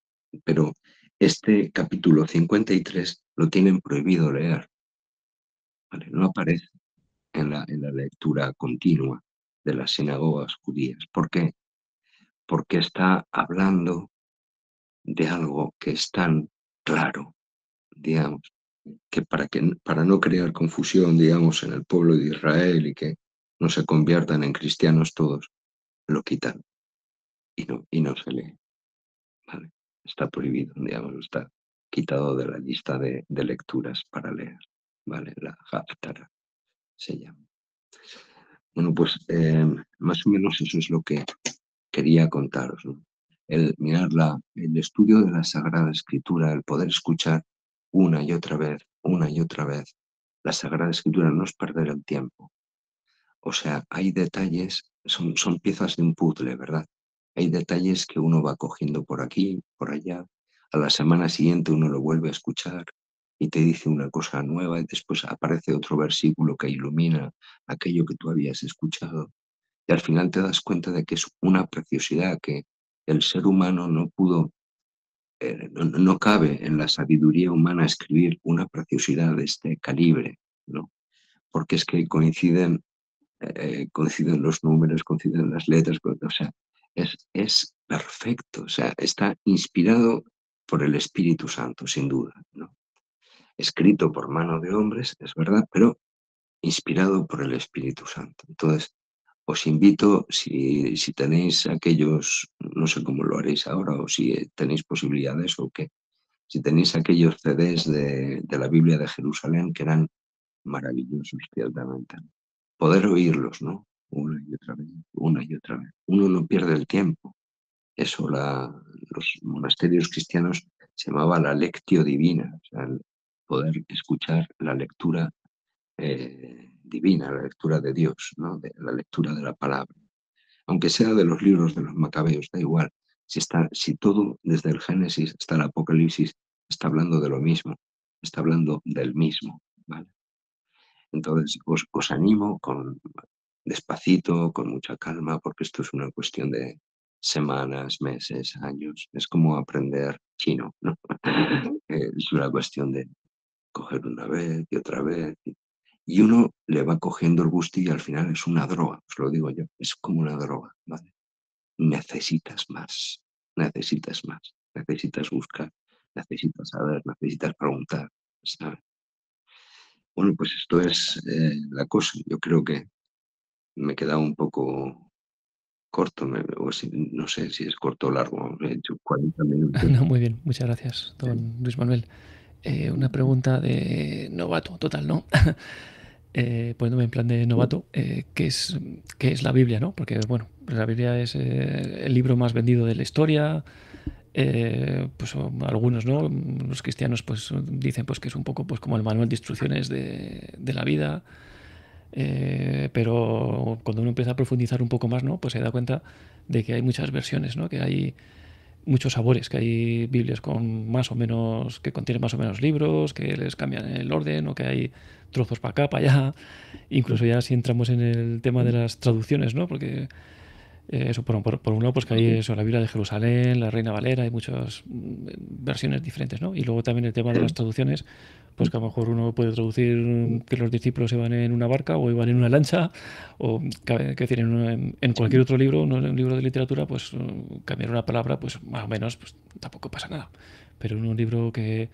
Pero este capítulo 53 lo tienen prohibido leer, ¿vale? No aparece en la lectura continua de las sinagogas judías. ¿Por qué? Porque está hablando de algo que es tan claro, digamos, que para no crear confusión, digamos, en el pueblo de Israel y que no se conviertan en cristianos todos, lo quitan y no se lee, ¿vale? Está prohibido, digamos, está quitado de la lista de lecturas para leer, ¿vale? La Haftara se llama. Bueno, pues más o menos eso es lo que quería contaros, ¿no? Mirar el estudio de la Sagrada Escritura, el poder escuchar una y otra vez, la Sagrada Escritura no es perder el tiempo. O sea, hay detalles, son piezas de un puzzle, ¿verdad? Hay detalles que uno va cogiendo por aquí, por allá. A la semana siguiente uno lo vuelve a escuchar y te dice una cosa nueva y después aparece otro versículo que ilumina aquello que tú habías escuchado. Y al final te das cuenta de que es una preciosidad que el ser humano no pudo, no cabe en la sabiduría humana escribir una preciosidad de este calibre, ¿no? Porque es que coinciden los números, coinciden las letras, o sea, es perfecto, o sea, está inspirado por el Espíritu Santo, sin duda, ¿no? Escrito por mano de hombres, es verdad, pero inspirado por el Espíritu Santo. Entonces, os invito, si tenéis aquellos, no sé cómo lo haréis ahora, o si tenéis posibilidades, o que si tenéis aquellos CDs de la Biblia de Jerusalén, que eran maravillosos, ciertamente. Poder oírlos, ¿no? Una y otra vez, una y otra vez. Uno no pierde el tiempo. Eso los monasterios cristianos se llamaba la lectio divina, o sea, el poder escuchar la lectura divina, la lectura de Dios, ¿no? La lectura de la palabra. Aunque sea de los libros de los macabeos, da igual. Si todo desde el Génesis hasta el Apocalipsis está hablando de lo mismo, está hablando del mismo, ¿vale? Entonces os animo despacito, con mucha calma, porque esto es una cuestión de semanas, meses, años. Es como aprender chino, ¿no? Es una cuestión coger una vez y otra vez. Y uno le va cogiendo el gusto y al final es una droga, os lo digo yo, es como una droga, ¿vale? Necesitas más, necesitas más, necesitas buscar, necesitas saber, necesitas preguntar, ¿sabes? Bueno, pues esto es la cosa. Yo creo que me he quedado un poco corto, no sé si es corto o largo, he hecho 40 minutos. No, muy bien, muchas gracias, don Luis Manuel. Una pregunta de novato, total, ¿no? Poniéndome en plan de novato, qué es la Biblia, ¿no? Porque, bueno, pues la Biblia es el libro más vendido de la historia. Pues algunos, ¿no? Los cristianos, pues dicen pues que es un poco pues como el manual de instrucciones de la vida. Pero cuando uno empieza a profundizar un poco más, ¿no? Pues se da cuenta de que hay muchas versiones, ¿no? Que hay muchos sabores, que hay Biblias con más o menos, que contienen más o menos libros, que les cambian el orden, o que hay trozos para acá, para allá. Incluso ya si entramos en el tema de las traducciones, ¿no? Porque eso por un lado, pues que hay eso, la Biblia de Jerusalén, la Reina Valera, hay muchas versiones diferentes, ¿no? Y luego también el tema de las traducciones, pues que a lo mejor uno puede traducir que los discípulos iban en una barca o iban en una lancha, o que decir, en cualquier otro libro, no en un libro de literatura, pues cambiar una palabra, pues más o menos, pues tampoco pasa nada. Pero en un libro que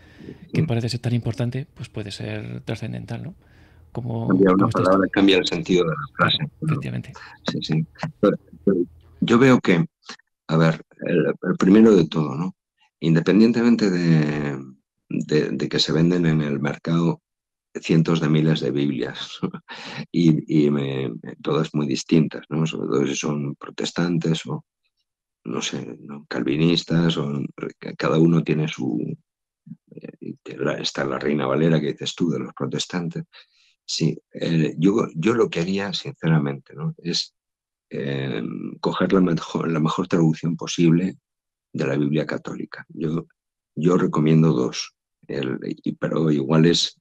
parece ser tan importante, pues puede ser trascendental, ¿no? Cambia una Como está esto. palabra, cambia el sentido de la Claro, frase. ¿No? efectivamente. Sí, sí. Pero yo veo que, a ver, el primero de todo, ¿no? Independientemente de que se venden en el mercado cientos de miles de Biblias todas muy distintas, ¿no? Sobre todo si son protestantes o, no sé, ¿no? Calvinistas, cada uno tiene está la Reina Valera que dices tú de los protestantes. Sí, yo lo que haría, sinceramente, ¿no? Es eh, coger la mejor traducción posible de la Biblia católica. Yo recomiendo dos, pero igual es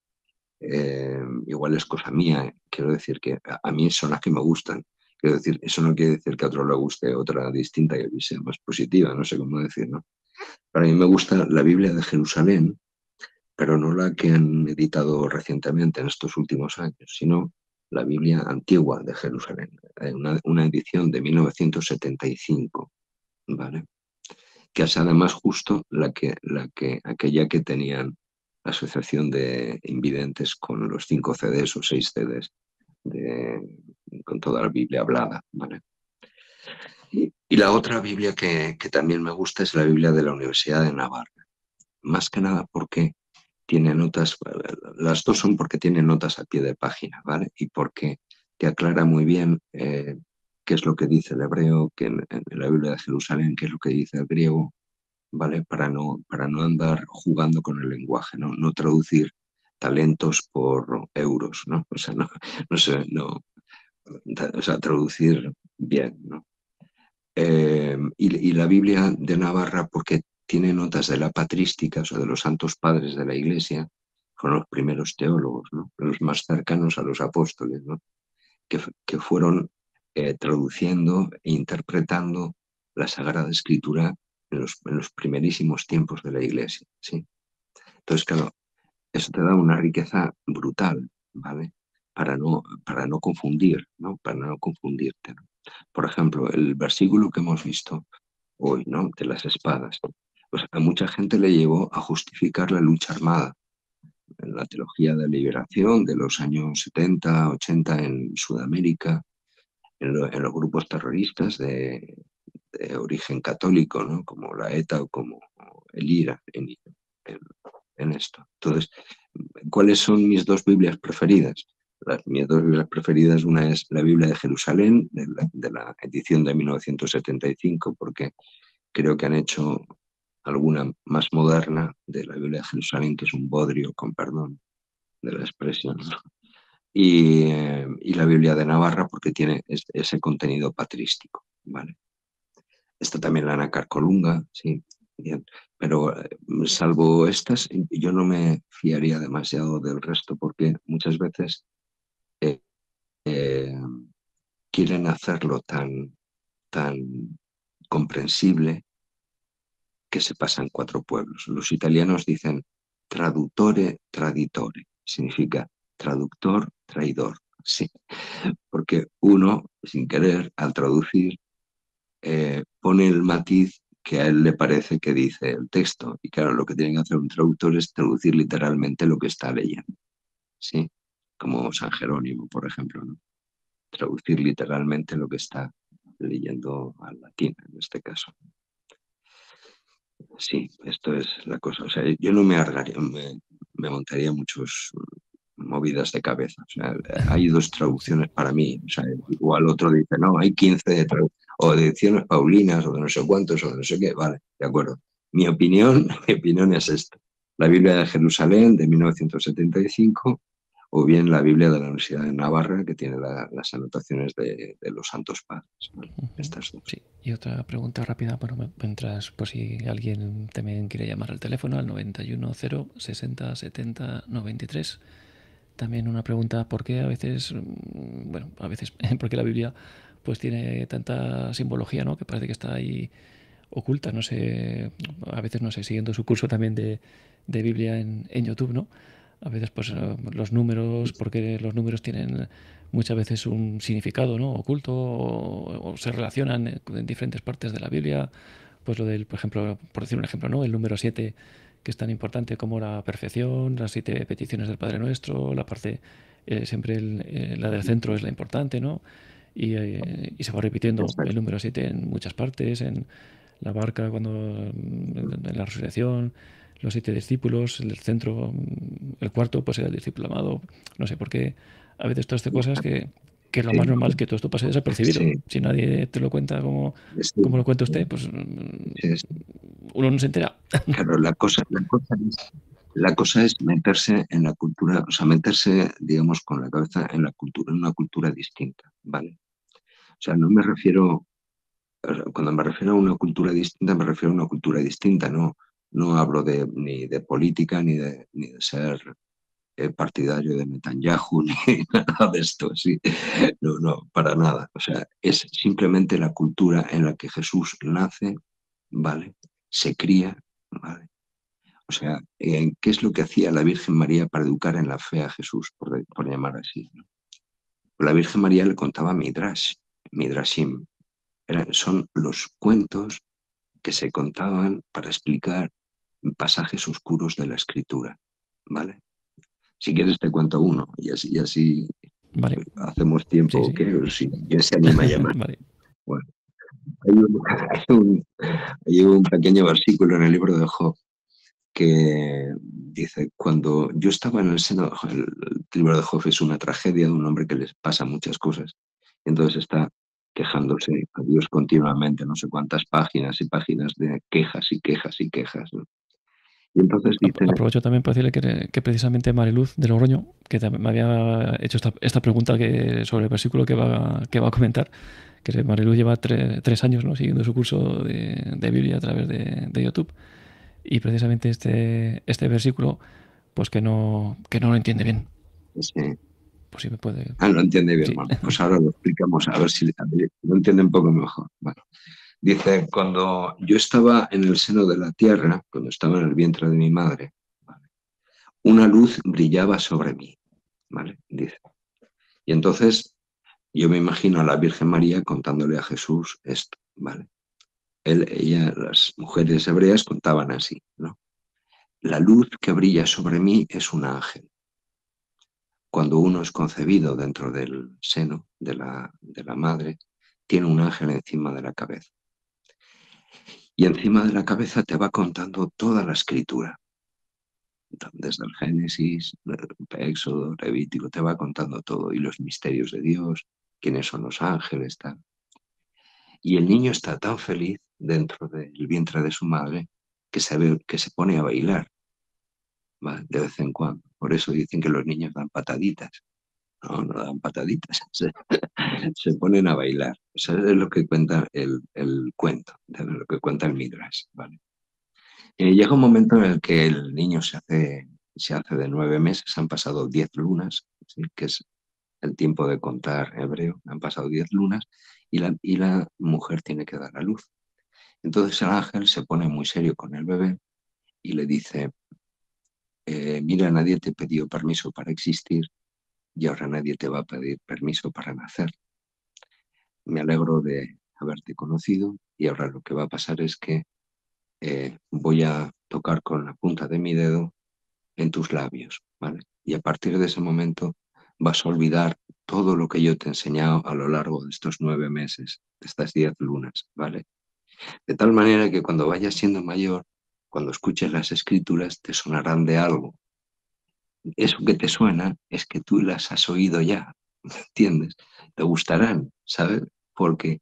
cosa mía. Quiero decir que a mí son las que me gustan. Quiero decir, eso no quiere decir que a otro le guste otra distinta que sea más positiva, no sé cómo decir, ¿no? Para mí me gusta la Biblia de Jerusalén, pero no la que han editado recientemente en estos últimos años, sino la Biblia antigua de Jerusalén, una edición de 1975, ¿vale? Que es además justo aquella que tenían la Asociación de Invidentes con los 5 CDs o 6 CDs con toda la Biblia hablada, ¿vale? Y la otra Biblia que también me gusta es la Biblia de la Universidad de Navarra, más que nada porque tiene notas, las dos son porque tiene notas a pie de página, ¿vale? Y porque te aclara muy bien qué es lo que dice el hebreo, que en la Biblia de Jerusalén, qué es lo que dice el griego, ¿vale? Para no andar jugando con el lenguaje, ¿no? No traducir talentos por euros, ¿no? O sea, no sé, no, o sea, traducir bien, ¿no? Y la Biblia de Navarra, porque tiene notas de la patrística, o sea, de los santos padres de la Iglesia, con los primeros teólogos, ¿no? Los más cercanos a los apóstoles, ¿no? Que fueron traduciendo e interpretando la Sagrada Escritura en los primerísimos tiempos de la Iglesia, ¿sí? Entonces, claro, eso te da una riqueza brutal, ¿vale? Para no confundir, ¿no? Para no confundirte, ¿no? Por ejemplo, el versículo que hemos visto hoy, ¿no? De las espadas, pues a mucha gente le llevó a justificar la lucha armada en la teología de liberación de los años 70, 80 en Sudamérica, en los grupos terroristas de origen católico, ¿no? Como la ETA o como el IRA en esto. Entonces, ¿cuáles son mis dos Biblias preferidas? Mis dos Biblias preferidas, una es la Biblia de Jerusalén, de la edición de 1975, porque creo que han hecho alguna más moderna de la Biblia de Jerusalén, que es un bodrio, con perdón de la expresión, ¿no? Y la Biblia de Navarra, porque tiene ese contenido patrístico, ¿vale? Está también la Nácar Colunga, sí, bien. Pero salvo estas, yo no me fiaría demasiado del resto, porque muchas veces eh, eh, quieren hacerlo tan comprensible que se pasan 4 pueblos. Los italianos dicen traduttore traditore, significa traductor traidor, sí, porque uno, sin querer, al traducir, pone el matiz que a él le parece que dice el texto. Y claro, lo que tiene que hacer un traductor es traducir literalmente lo que está leyendo, ¿sí? Como San Jerónimo, por ejemplo, ¿no? Traducir literalmente lo que está leyendo al latín, en este caso. Sí, esto es la cosa. O sea, yo no me montaría muchos movidas de cabeza. O sea, hay dos Sí. traducciones para mí. O sea, igual otro dice, no, hay 15 o de ediciones paulinas o de no sé cuántos o de no sé qué. Vale, de acuerdo. Mi opinión, mi opinión es esta. La Biblia de Jerusalén de 1975 o bien la Biblia de la Universidad de Navarra que tiene las anotaciones de los Santos Padres. ¿Vale? Estas dos. Sí, y otra pregunta rápida, bueno, mientras, por si alguien también quiere llamar al teléfono, al 910 60 70 93. También una pregunta, ¿por qué a veces, bueno, a veces, porque la Biblia pues tiene tanta simbología, ¿no? Que parece que está ahí oculta, no sé, a veces, no sé, siguiendo su curso también de Biblia en YouTube, ¿no? A veces, pues, los números, porque los números tienen muchas veces un significado, ¿no? Oculto, o se relacionan en diferentes partes de la Biblia. Pues lo del, por ejemplo, por decir un ejemplo, ¿no? El número 7 que es tan importante como la perfección, las 7 peticiones del Padre Nuestro, la parte, siempre la del centro es la importante, ¿no? Y se va repitiendo el Exacto. número 7 en muchas partes, en la barca, cuando en la resurrección, los 7 discípulos, el centro, el cuarto, pues era el discípulo amado. No sé por qué a veces todas estas cosas que lo Sí, más normal es que todo esto pase desapercibido. sí, Si nadie te lo cuenta sí, como lo cuenta usted, pues sí, sí. uno no se entera. Claro, la cosa es meterse en la cultura, o sea, meterse, digamos, con la cabeza en la cultura, en una cultura distinta, ¿vale? O sea, no me refiero, cuando me refiero a una cultura distinta, me refiero a una cultura distinta, no, no hablo ni de política, ni de ser partidario de Netanyahu, ni nada de esto, sí. No, no, para nada. O sea, es simplemente la cultura en la que Jesús nace, ¿vale? Se cría, ¿vale? O sea, ¿qué es lo que hacía la Virgen María para educar en la fe a Jesús, por llamar así, ¿no? La Virgen María le contaba Midrashim. Son los cuentos que se contaban para explicar pasajes oscuros de la Escritura, ¿vale? Si quieres te cuento uno y así Vale, hacemos sí, tiempo sí. que si alguien se anima a llamar. Vale. Bueno, hay un, hay un, hay un pequeño versículo en el libro de Job que dice, cuando yo estaba en el seno, el libro de Job es una tragedia de un hombre que les pasa muchas cosas, y entonces está quejándose a Dios continuamente, no sé cuántas páginas y páginas de quejas y quejas y quejas, ¿no? Y entonces dice, Aprovecho también para decirle que precisamente Mariluz de Logroño, que me había hecho esta pregunta sobre el versículo que va a comentar, que Mariluz lleva 3 años, ¿no? Siguiendo su curso de Biblia a través de YouTube. Y precisamente este versículo, pues que no lo entiende bien. ese, Pues si me puede. lo entiende bien, Sí. bueno, pues ahora lo explicamos, a ver si lo entiende un poco mejor. Bueno, dice, cuando yo estaba en el seno de la tierra, cuando estaba en el vientre de mi madre, ¿vale? Una luz brillaba sobre mí, ¿vale? Dice. Y entonces yo me imagino a la Virgen María contándole a Jesús esto, ¿vale? Ella, las mujeres hebreas contaban así, ¿no? La luz que brilla sobre mí es un ángel. Cuando uno es concebido dentro del seno de la madre, tiene un ángel encima de la cabeza. Y encima de la cabeza te va contando toda la escritura, desde el Génesis, Éxodo, Levítico, te va contando todo, y los misterios de Dios, quiénes son los ángeles, tal. Y el niño está tan feliz dentro del vientre de su madre que se pone a bailar, ¿vale? De vez en cuando. Por eso dicen que los niños dan pataditas. No, no dan pataditas, se ponen a bailar. Eso es lo que cuenta el cuento, de lo que cuenta el Midrash, ¿vale? Llega un momento en el que el niño se hace de 9 meses, han pasado 10 lunas, ¿sí? Que es el tiempo de contar hebreo, han pasado 10 lunas y la mujer tiene que dar a luz. Entonces el ángel se pone muy serio con el bebé y le dice, mira, nadie te pidió permiso para existir y ahora nadie te va a pedir permiso para nacer. Me alegro de haberte conocido y ahora lo que va a pasar es que voy a tocar con la punta de mi dedo en tus labios, ¿vale? Y a partir de ese momento vas a olvidar todo lo que yo te he enseñado a lo largo de estos 9 meses, de estas 10 lunas, ¿vale? De tal manera que cuando vayas siendo mayor, cuando escuches las escrituras, te sonarán de algo. Eso que te suena es que tú las has oído ya, ¿entiendes? Te gustarán, ¿sabes? Porque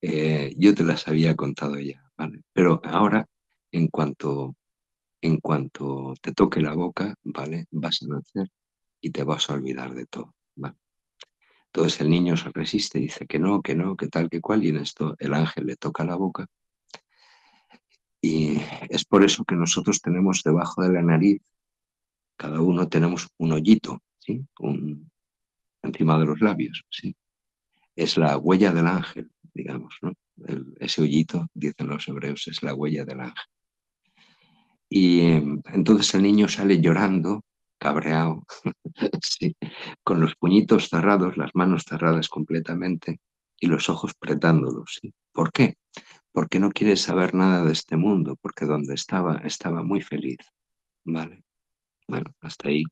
yo te las había contado ya, ¿vale? Pero ahora, en cuanto, en cuanto te toque la boca, ¿vale? Vas a nacer y te vas a olvidar de todo, ¿vale? Entonces el niño se resiste, dice que no, que tal, que cual, y en esto el ángel le toca la boca. Y es por eso que nosotros tenemos debajo de la nariz, cada uno tenemos un hoyito, ¿sí? Encima de los labios, ¿sí? Es la huella del ángel, digamos, ¿no? Ese hoyito, dicen los hebreos, es la huella del ángel. Y entonces el niño sale llorando, cabreado, sí, con los puñitos cerrados, las manos cerradas completamente y los ojos apretándolos, ¿sí? ¿Por qué? Porque no quiere saber nada de este mundo, porque donde estaba muy feliz, ¿vale? Bueno, hasta ahí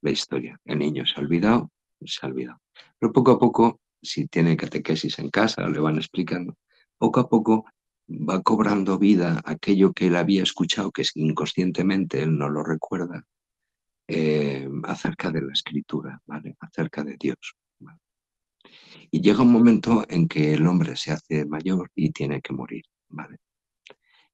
la historia. El niño se ha olvidado, se ha olvidado. Pero poco a poco, si tiene catequesis en casa, le van explicando, poco a poco va cobrando vida aquello que él había escuchado, que inconscientemente él no lo recuerda, acerca de la escritura, ¿vale? Acerca de Dios, ¿vale? Y llega un momento en que el hombre se hace mayor y tiene que morir, ¿vale?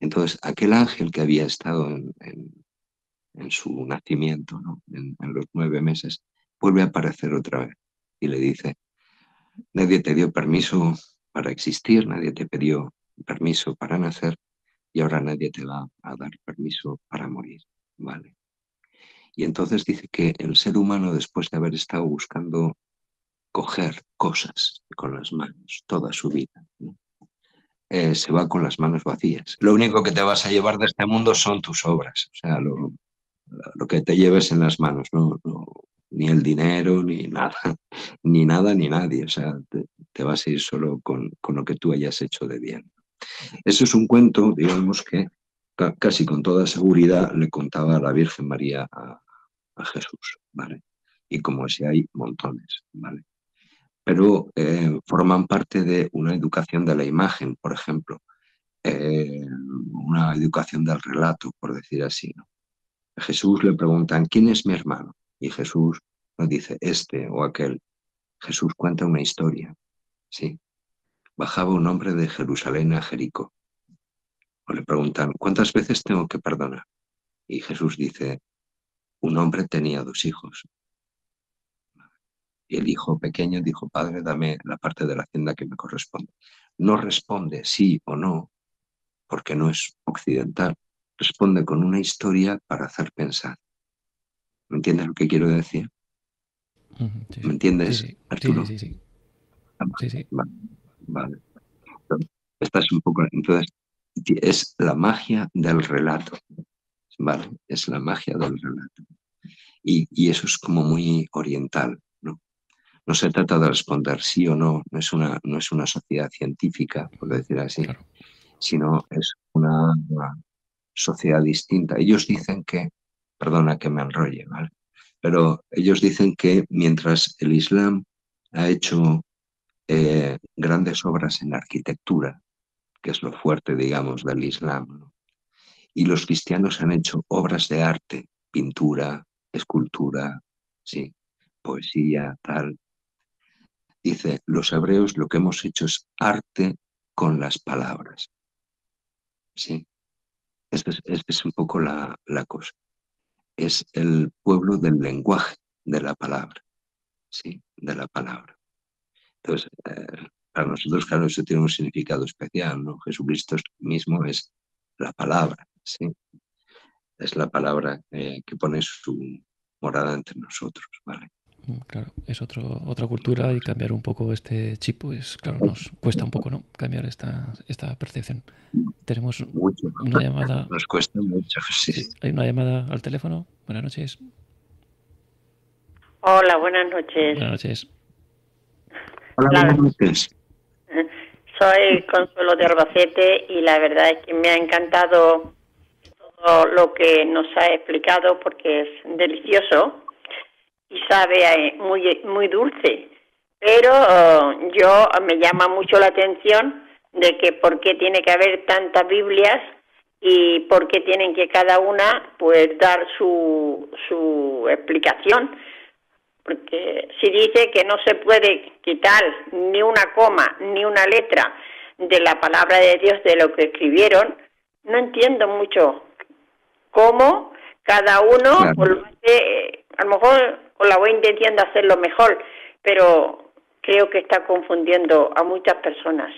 Entonces, aquel ángel que había estado en su nacimiento, ¿no? En los 9 meses, vuelve a aparecer otra vez y le dice, nadie te dio permiso para existir, nadie te pidió permiso para nacer y ahora nadie te va a dar permiso para morir, ¿vale? Y entonces dice que el ser humano, después de haber estado buscando coger cosas con las manos toda su vida, ¿no? Se va con las manos vacías. Lo único que te vas a llevar de este mundo son tus obras, o sea, lo que te lleves en las manos, ni el dinero, ni nada, ni nada, ni nadie. O sea, te vas a ir solo con lo que tú hayas hecho de bien. Eso es un cuento, digamos, que casi con toda seguridad le contaba a la Virgen María a Jesús, ¿vale? Y como si hay montones, ¿vale? Pero forman parte de una educación de la imagen, por ejemplo, una educación del relato, por decir así, ¿no? A Jesús le preguntan, ¿quién es mi hermano? Y Jesús no dice este o aquel. Jesús cuenta una historia, ¿sí? Bajaba un hombre de Jerusalén a Jericó. O le preguntan, ¿cuántas veces tengo que perdonar? Y Jesús dice, un hombre tenía 2 hijos. Y el hijo pequeño dijo, Padre, dame la parte de la hacienda que me corresponde. No responde sí o no, porque no es occidental. Responde con una historia para hacer pensar. ¿Me entiendes lo que quiero decir? Ujú, sí, ¿Me sí. Sí, entiendes, sí. Sí, sí, Arturo? sí, sí. Ah, Sí, sí. vale, vale. Esta es un poco, entonces, es la magia del relato, ¿vale? Es la magia del relato. Y eso es como muy oriental, ¿no? No se trata de responder sí o no, no es una sociedad científica, por decir así, Claro. sino es una sociedad distinta. Ellos dicen que, perdona que me enrolle, ¿vale? Pero ellos dicen que mientras el Islam ha hecho grandes obras en arquitectura, que es lo fuerte, digamos, del Islam, ¿no? Y los cristianos han hecho obras de arte, pintura, escultura, sí, poesía, tal. Dice, los hebreos lo que hemos hecho es arte con las palabras, sí. Esta es un poco la cosa. Es el pueblo del lenguaje, de la palabra, sí, de la palabra. Entonces, para nosotros, claro, eso tiene un significado especial, ¿no? Jesucristo mismo es la palabra, ¿sí? Es la palabra que pone su morada entre nosotros, ¿vale? Claro, es otra cultura y cambiar un poco este chip, pues claro, nos cuesta un poco, ¿no? Cambiar esta percepción. Tenemos Mucho, una llamada. nos cuesta mucho, sí. Sí, hay una llamada al teléfono. Buenas noches. Hola, buenas noches. Buenas noches. Hola, buenas noches. Soy Consuelo de Albacete y la verdad es que me ha encantado todo lo que nos ha explicado porque es delicioso y sabe muy, muy dulce. Pero yo me llama mucho la atención de que por qué tiene que haber tantas Biblias y por qué tienen que cada una pues dar su explicación. Porque si dice que no se puede quitar ni una coma ni una letra de la palabra de Dios de lo que escribieron, no entiendo mucho cómo cada uno Claro. pues, lo hace, a lo mejor con la buena intención de hacerlo mejor, pero creo que está confundiendo a muchas personas.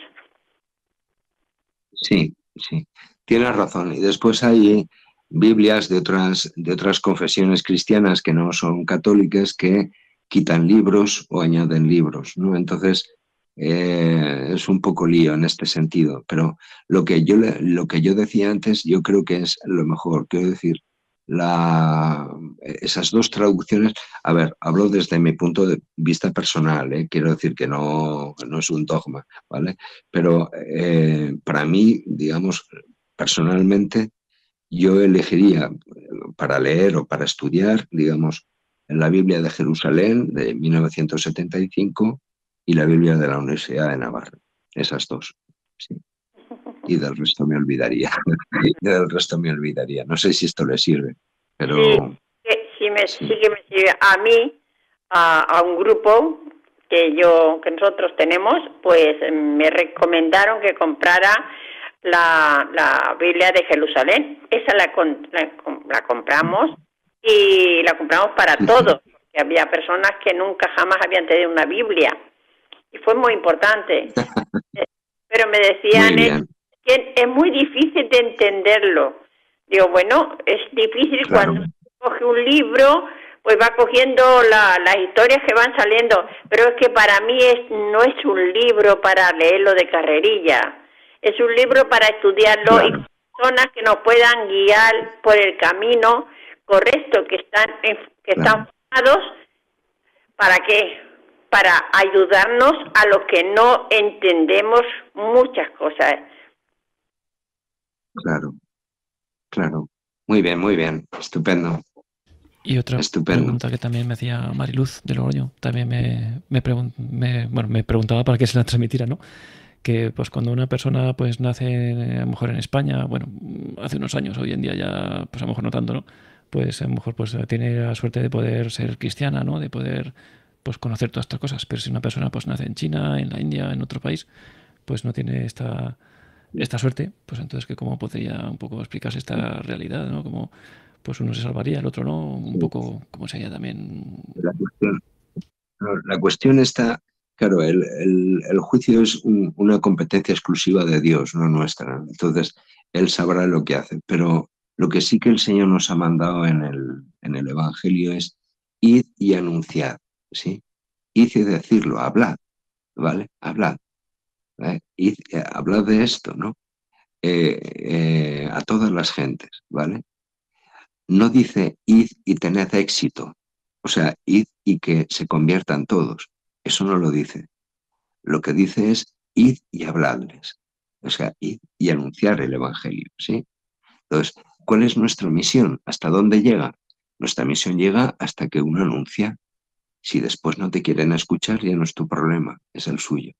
Sí, sí, tienes razón. Y después hay Biblias de otras confesiones cristianas que no son católicas que quitan libros o añaden libros, ¿no? Entonces, es un poco lío en este sentido. Pero lo que yo decía antes, yo creo que es lo mejor. Quiero decir, esas dos traducciones, a ver, hablo desde mi punto de vista personal, ¿eh? Quiero decir que no es un dogma, ¿vale? Pero para mí, digamos, personalmente, yo elegiría para leer o para estudiar, digamos, la Biblia de Jerusalén de 1975 y la Biblia de la Universidad de Navarra. Esas dos, sí. Y del resto me olvidaría. Y del resto me olvidaría. No sé si esto le sirve, pero Sí que me sirve a mí, a un grupo que nosotros tenemos, pues me recomendaron que comprara la Biblia de Jerusalén. Esa la compramos y la compramos para todos, porque había personas que nunca jamás habían tenido una Biblia y fue muy importante. Pero me decían que es muy difícil de entenderlo. Digo, bueno, es difícil cuando coge un libro, pues va cogiendo las historias que van saliendo, pero es que para mí no es un libro para leerlo de carrerilla, es un libro para estudiarlo y personas que nos puedan guiar por el camino correcto, que están formados. ¿Para qué? Para ayudarnos a los que no entendemos muchas cosas. Claro. Muy bien. Estupendo. Y otra Estupendo. pregunta que también me hacía Mariluz de Logroño, también me preguntaba para qué se la transmitiera, ¿no? Que pues cuando una persona pues nace a lo mejor en España, bueno, hace unos años, hoy en día ya pues a lo mejor no tanto, ¿no? Pues a lo mejor pues tiene la suerte de poder ser cristiana, ¿no? De poder pues conocer todas estas cosas. Pero si una persona pues nace en China, en la India, en otro país, pues no tiene esta suerte, pues entonces que cómo podría un poco explicarse esta realidad, ¿no? Como pues uno se salvaría, el otro no, un poco como sería también. La cuestión está, claro, el juicio es una competencia exclusiva de Dios, no nuestra. Entonces, Él sabrá lo que hace. Pero lo que sí que el Señor nos ha mandado en el Evangelio es id y anunciad, ¿sí? Id y decirlo, hablad, ¿vale? Hablad. Hablad de esto, ¿no? A todas las gentes, ¿vale? No dice id y tened éxito, o sea, id y que se conviertan todos. Eso no lo dice. Lo que dice es id y habladles, o sea, id y anunciar el Evangelio, ¿sí? Entonces, ¿cuál es nuestra misión? ¿Hasta dónde llega? Nuestra misión llega hasta que uno anuncia. Si después no te quieren escuchar, ya no es tu problema, es el suyo.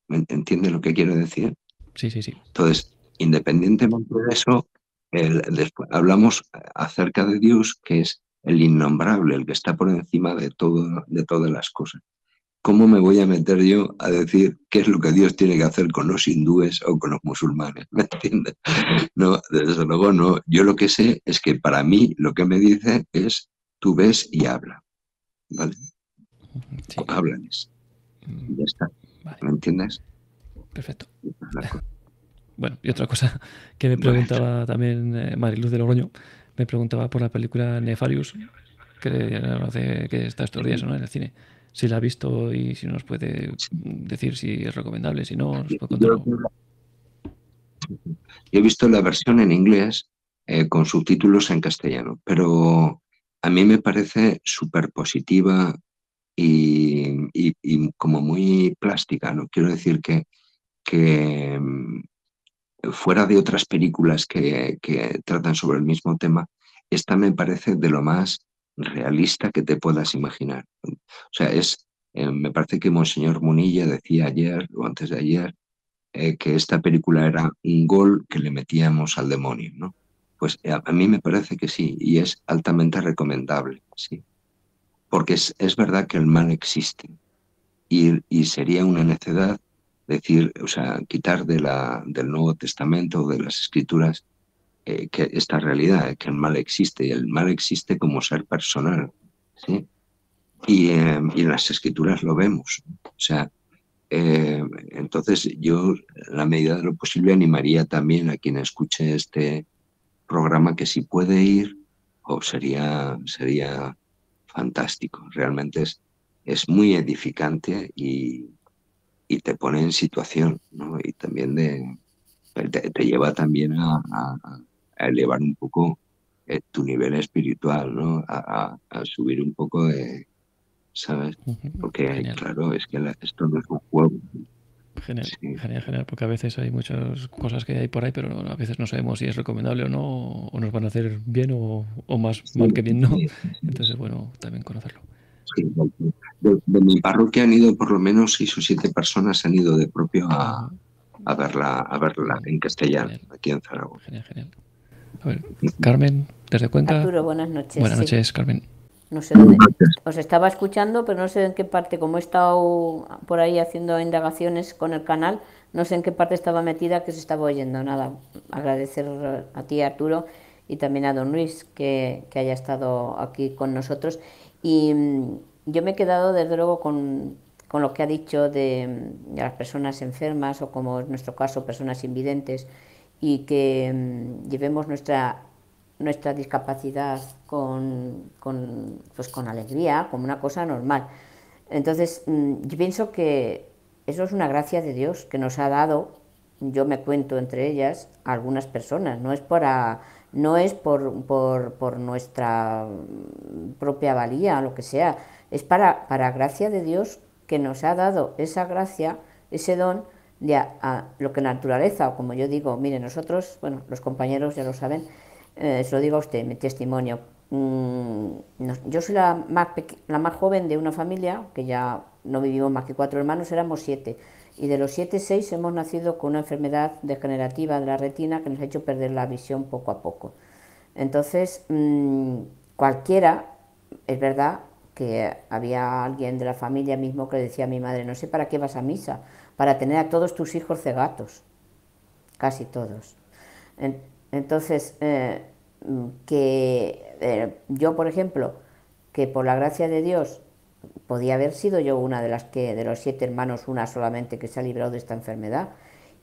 ¿Me entiendes lo que quiero decir? Sí. Entonces, independientemente de eso, después hablamos acerca de Dios, que es el innombrable, el que está por encima de todas las cosas. ¿Cómo me voy a meter yo a decir qué es lo que Dios tiene que hacer con los hindúes o con los musulmanes? ¿Me entiendes? No, desde luego no. Yo lo que sé es que para mí lo que me dice es tú ves y habla. ¿Vale? Sí. Háblales. Y ya está. Vale. ¿Me entiendes? Perfecto. Bueno, y otra cosa que me preguntaba también Mariluz de Logroño, me preguntaba por la película Nefarious, que está estos días, ¿no?, en el cine. Si la ha visto y si nos puede decir si es recomendable, si no, nos puede contar Yo, algo. yo he visto la versión en inglés con subtítulos en castellano, pero a mí me parece súper positiva y como muy plástica, ¿no? Quiero decir que fuera de otras películas que tratan sobre el mismo tema, esta me parece de lo más realista que te puedas imaginar. O sea, me parece que Monseñor Munilla decía ayer o antes de ayer que esta película era un gol que le metíamos al demonio, ¿no? Pues a mí me parece que sí, y es altamente recomendable, sí. Porque es verdad que el mal existe y sería una necedad decir, o sea, quitar del Nuevo Testamento o de las Escrituras que esta realidad, que el mal existe, y el mal existe como ser personal, ¿sí? Y en las Escrituras lo vemos. O sea, entonces yo, en la medida de lo posible, animaría también a quien escuche este programa que si puede ir, sería fantástico. Realmente es muy edificante y te pone en situación, ¿no? Y también te lleva también a elevar un poco tu nivel espiritual, ¿no? A subir un poco ¿sabes? Porque, Genial. claro, es que esto no es un juego. Genial, Sí, genial, genial, porque a veces hay muchas cosas que hay por ahí, pero a veces no sabemos si es recomendable o no, o nos van a hacer bien o más sí, mal que bien, ¿no? sí, Entonces, bueno, también conocerlo. sí. De mi parroquia han ido por lo menos 6 o 7 personas han ido de propio a verla en castellano, Genial, aquí en Zaragoza. genial, genial. A ver, Carmen, desde Cuenca. Arturo, buenas noches. Buenas Sí, noches, Carmen. no sé dónde. Os estaba escuchando, pero no sé en qué parte, como he estado por ahí haciendo indagaciones con el canal, no sé en qué parte estaba metida que se estaba oyendo. Nada, agradecer a ti, Arturo, y también a don Luis que haya estado aquí con nosotros. Y yo me he quedado, desde luego, con lo que ha dicho de las personas enfermas o, como en nuestro caso, personas invidentes, y que llevemos nuestra discapacidad pues con alegría, como una cosa normal. Entonces, yo pienso que eso es una gracia de Dios que nos ha dado. Yo me cuento entre ellas a algunas personas, no es por nuestra propia valía o lo que sea, es para gracia de Dios que nos ha dado esa gracia, ese don de a lo que la naturaleza, o como yo digo, mire, nosotros, bueno, los compañeros ya lo saben, se lo digo a usted, mi testimonio. Yo soy la más joven de una familia, que ya no vivimos más que 4 hermanos, éramos 7. Y de los 7, 6 hemos nacido con una enfermedad degenerativa de la retina que nos ha hecho perder la visión poco a poco. Entonces, cualquiera, es verdad que había alguien de la familia mismo que le decía a mi madre, no sé para qué vas a misa, para tener a todos tus hijos cegatos, casi todos. Entonces, yo, por ejemplo, que por la gracia de Dios podía haber sido yo una de los 7 hermanos, una solamente que se ha librado de esta enfermedad,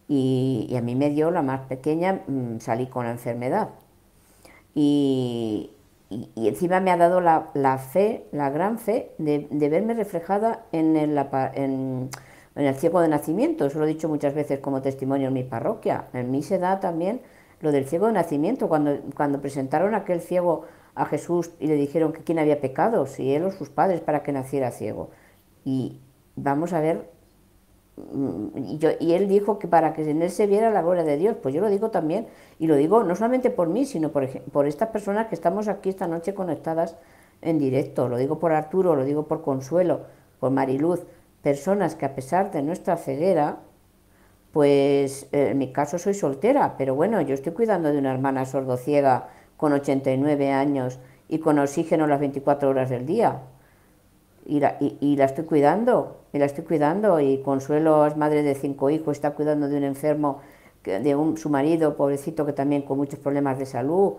y a mí me dio la más pequeña, salí con la enfermedad. Y encima me ha dado la fe, la gran fe de verme reflejada en el ciego de nacimiento. Eso lo he dicho muchas veces como testimonio en mi parroquia. En mí se da también lo del ciego de nacimiento. Cuando presentaron a aquel ciego a Jesús y le dijeron que quién había pecado, si él o sus padres, para que naciera ciego. Y vamos a ver, y él dijo que para que en él se viera la gloria de Dios. Pues yo lo digo también, y lo digo no solamente por mí, sino por estas personas que estamos aquí esta noche conectadas en directo. Lo digo por Arturo, lo digo por Consuelo, por Mariluz, personas que, a pesar de nuestra ceguera, pues en mi caso soy soltera, pero bueno, yo estoy cuidando de una hermana sordociega con 89 años y con oxígeno las 24 horas del día. Y la estoy cuidando, y Consuelo es madre de 5 hijos, está cuidando de un enfermo, su marido, pobrecito, que también con muchos problemas de salud.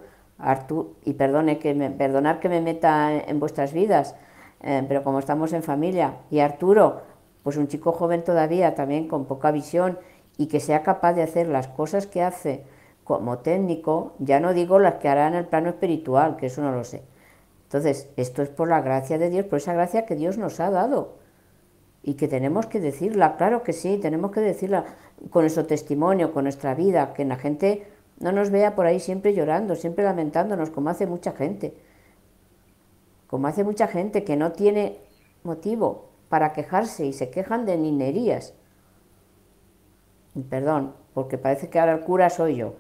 Y perdonar que me meta en vuestras vidas, pero como estamos en familia. Y Arturo, pues un chico joven todavía, también con poca visión, y que sea capaz de hacer las cosas que hace como técnico, ya no digo las que hará en el plano espiritual, que eso no lo sé, Entonces, esto es por la gracia de Dios, por esa gracia que Dios nos ha dado y que tenemos que decirla, claro que sí, tenemos que decirla con nuestro testimonio, con nuestra vida, que la gente no nos vea por ahí siempre llorando, siempre lamentándonos, como hace mucha gente que no tiene motivo para quejarse y se quejan de niñerías. Perdón, porque parece que ahora el cura soy yo.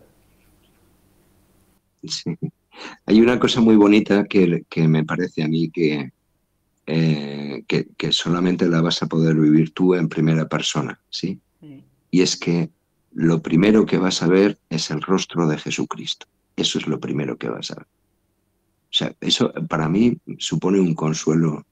Sí. Hay una cosa muy bonita que me parece a mí que solamente la vas a poder vivir tú en primera persona, ¿sí? Y es que lo primero que vas a ver es el rostro de Jesucristo. Eso es lo primero que vas a ver. O sea, eso para mí supone un consuelo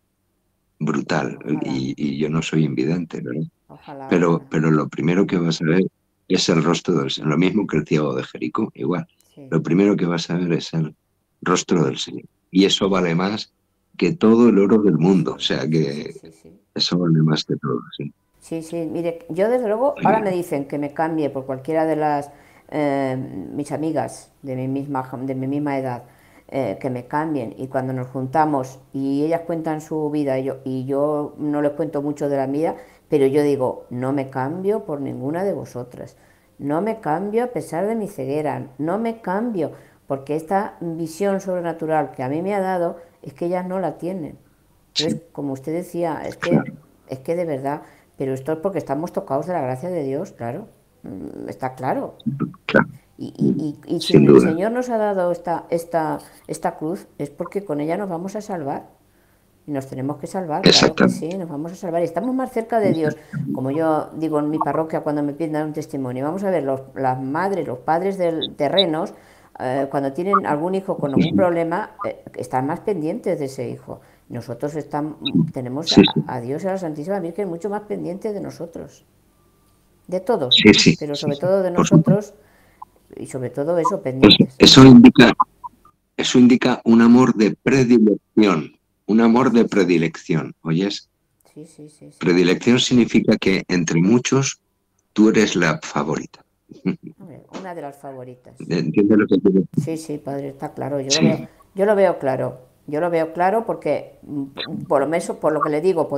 brutal. Y yo no soy invidente, ¿verdad? Ojalá, Pero ojalá. lo primero que vas a ver es el rostro del Señor. Lo mismo que el ciego de Jericó, igual. Sí. Lo primero que vas a ver es el rostro del Señor. Y eso vale más que todo el oro del mundo. O sea que Sí. eso vale más que todo, sí. Sí, mire, yo desde luego, ahora me dicen que me cambie por cualquiera de las mis amigas de mi misma edad, que me cambien, y cuando nos juntamos y ellas cuentan su vida y yo no les cuento mucho de la mía, pero yo digo, no me cambio por ninguna de vosotras, no me cambio a pesar de mi ceguera, no me cambio, porque esta visión sobrenatural que a mí me ha dado es que ellas no la tienen. Entonces, como usted decía, es que de verdad, pero esto es porque estamos tocados de la gracia de Dios, claro, está claro. Claro. Y si Sin el duda. Señor nos ha dado esta cruz, es porque con ella nos vamos a salvar. Y nos tenemos que salvar, claro que sí, nos vamos a salvar. Y estamos más cerca de Dios. Como yo digo en mi parroquia cuando me piden dar un testimonio, vamos a ver, las madres, los padres terrenos, cuando tienen algún hijo con algún problema, están más pendientes de ese hijo. Nosotros tenemos a Dios y a la Santísima Virgen mucho más pendientes de nosotros. De todos, Sí. pero sobre todo de nosotros, y sobre todo eso, Pues pendientes. eso indica un amor de predilección. Un amor de predilección, ¿oyes? Sí. Predilección significa que entre muchos tú eres la favorita. Hombre, una de las favoritas. ¿Entiendes lo que quiero decir? Sí, padre, está claro. Sí. Yo lo veo claro. Yo lo veo claro porque, por lo menos, por lo que le digo,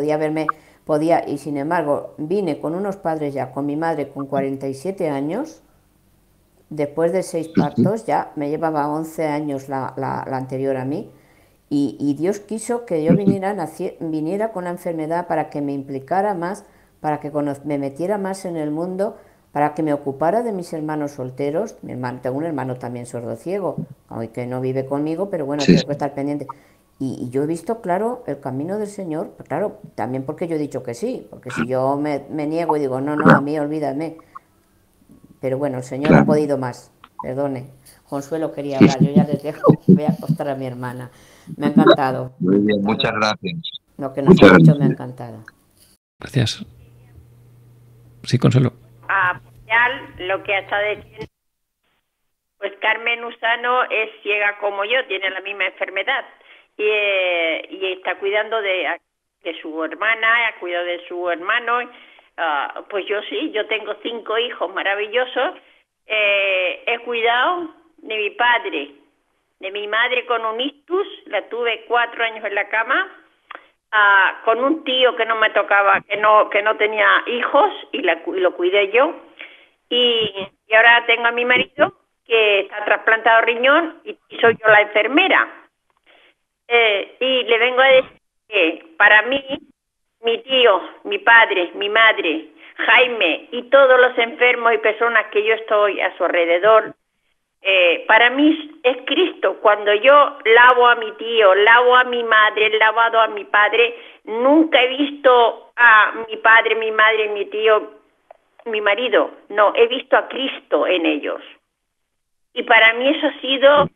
y sin embargo, vine con unos padres ya, con mi madre con 47 años, después de 6 partos, ya me llevaba 11 años la anterior a mí, y Dios quiso que yo viniera con la enfermedad para que me implicara más, para que me metiera más en el mundo, para que me ocupara de mis hermanos solteros. Tengo un hermano también sordo-ciego, que no vive conmigo, pero bueno, tengo que estar pendiente. Y yo he visto claro el camino del Señor, claro, también porque yo he dicho que sí, porque si yo me niego y digo, no, a mí olvídame. Pero bueno, el Señor ha podido más, perdone. Consuelo quería hablar, yo ya les dejo, voy a acostar a mi hermana. Me ha encantado. Muy bien, muchas gracias. Lo que nos ha dicho me ha encantado. Gracias. Sí, Consuelo. A apoyar lo que ha estado diciendo. Pues Carmen Usano es ciega como yo, tiene la misma enfermedad y está cuidando de su hermana, ha cuidado de su hermano. Pues yo sí, yo tengo 5 hijos maravillosos. He cuidado de mi padre, de mi madre con un ictus, la tuve 4 años en la cama, con un tío que no me tocaba, que no tenía hijos y lo cuidé yo. Y ahora tengo a mi marido que está trasplantado riñón y soy yo la enfermera. Y le vengo a decir que para mí, mi tío, mi padre, mi madre, Jaime y todos los enfermos y personas que yo estoy a su alrededor, para mí es Cristo. Cuando yo lavo a mi tío, lavo a mi madre, he lavado a mi padre, nunca he visto a mi padre, mi madre, mi tío, mi marido, no, he visto a Cristo en ellos. Y para mí eso ha sido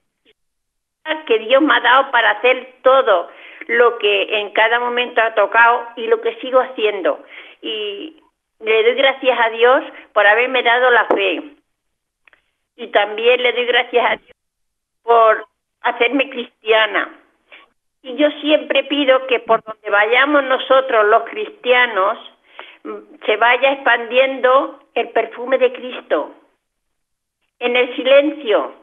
que Dios me ha dado para hacer todo lo que en cada momento ha tocado y lo que sigo haciendo. Y le doy gracias a Dios por haberme dado la fe. Y también le doy gracias a Dios por hacerme cristiana. Y yo siempre pido que por donde vayamos nosotros los cristianos se vaya expandiendo el perfume de Cristo en el silencio,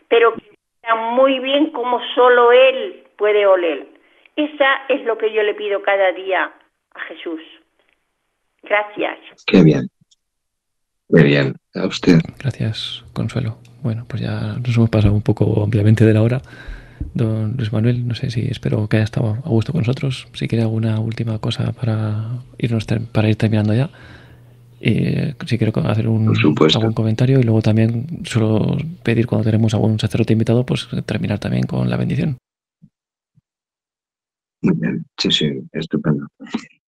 pero que vea muy bien como solo Él puede oler. Esa es lo que yo le pido cada día a Jesús. Gracias. Qué bien. Qué bien. A usted. Gracias, Consuelo. Bueno, pues ya nos hemos pasado un poco ampliamente de la hora. Don Luis Manuel, no sé si espero que haya estado a gusto con nosotros. Si quiere alguna última cosa para para ir terminando ya. Si quiero hacer Por supuesto. algún comentario, y luego también suelo pedir cuando tenemos algún sacerdote invitado, pues terminar también con la bendición. Muy bien, sí, estupendo.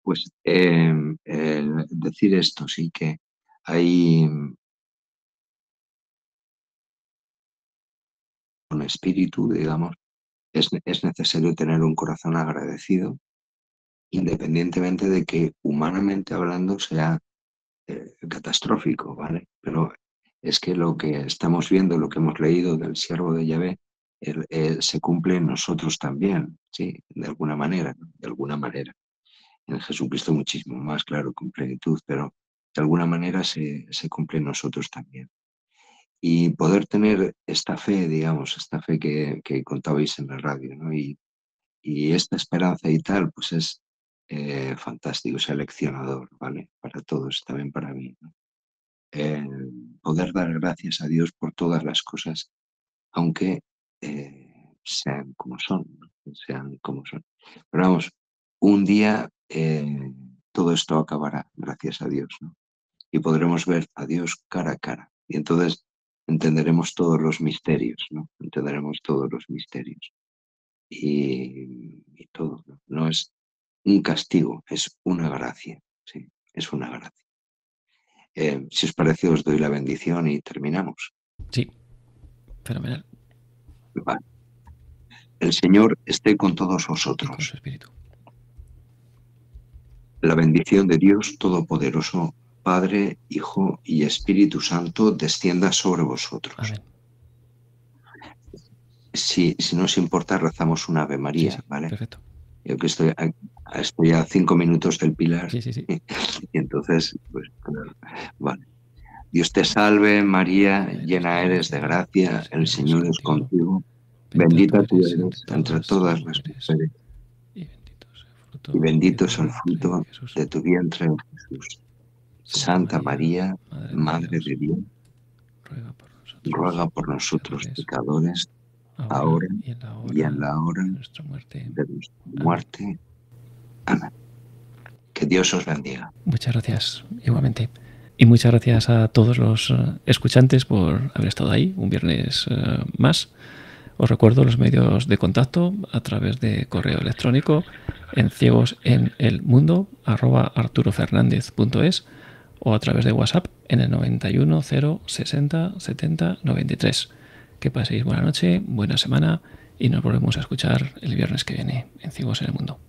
Pues decir esto, sí que hay un espíritu, digamos, es necesario tener un corazón agradecido, independientemente de que humanamente hablando sea catastrófico, ¿vale? Pero es que lo que estamos viendo, lo que hemos leído del siervo de Yahvé, se cumple en nosotros también, ¿sí? De alguna manera, ¿no? De alguna manera. En Jesucristo muchísimo más, claro, con plenitud, pero de alguna manera se cumple en nosotros también. Y poder tener esta fe, digamos, esta fe que contabais en la radio, ¿no? Y esta esperanza y tal, pues es fantástico, es aleccionador, ¿vale? Para todos, también para mí, ¿no? Poder dar gracias a Dios por todas las cosas, aunque sean como son, ¿no? Sean como son. Pero vamos, un día todo esto acabará, gracias a Dios, ¿no? Y podremos ver a Dios cara a cara. Y entonces entenderemos todos los misterios, ¿no? Entenderemos todos los misterios. Y todo, ¿no? No es un castigo, es una gracia, ¿sí? Es una gracia. Si os parece, os doy la bendición y terminamos. Sí, fenomenal. Vale. El Señor esté con todos Y con vosotros. su espíritu. La bendición de Dios Todopoderoso, Padre, Hijo y Espíritu Santo, descienda sobre vosotros. Amén. Si no os importa, rezamos un Ave María, Sí, ¿vale? perfecto. Yo que estoy a 5 minutos del Pilar. Sí. Y entonces, pues, claro, vale. Dios te salve, María, llena eres de gracia, el Señor es contigo. Bendita tú eres entre todas las mujeres, y bendito es el fruto de tu vientre, Jesús. Santa María, Madre de Dios, ruega por nosotros pecadores, ahora y en la hora de nuestra muerte. Amén. Que Dios os bendiga. Muchas gracias, igualmente. Y muchas gracias a todos los escuchantes por haber estado ahí un viernes más. Os recuerdo los medios de contacto a través de correo electrónico en ciegosenelmundo@arturofernandez.es o a través de WhatsApp en el 91 0 60 70 93. Que paséis buena noche, buena semana y nos volvemos a escuchar el viernes que viene en Ciegos en el Mundo.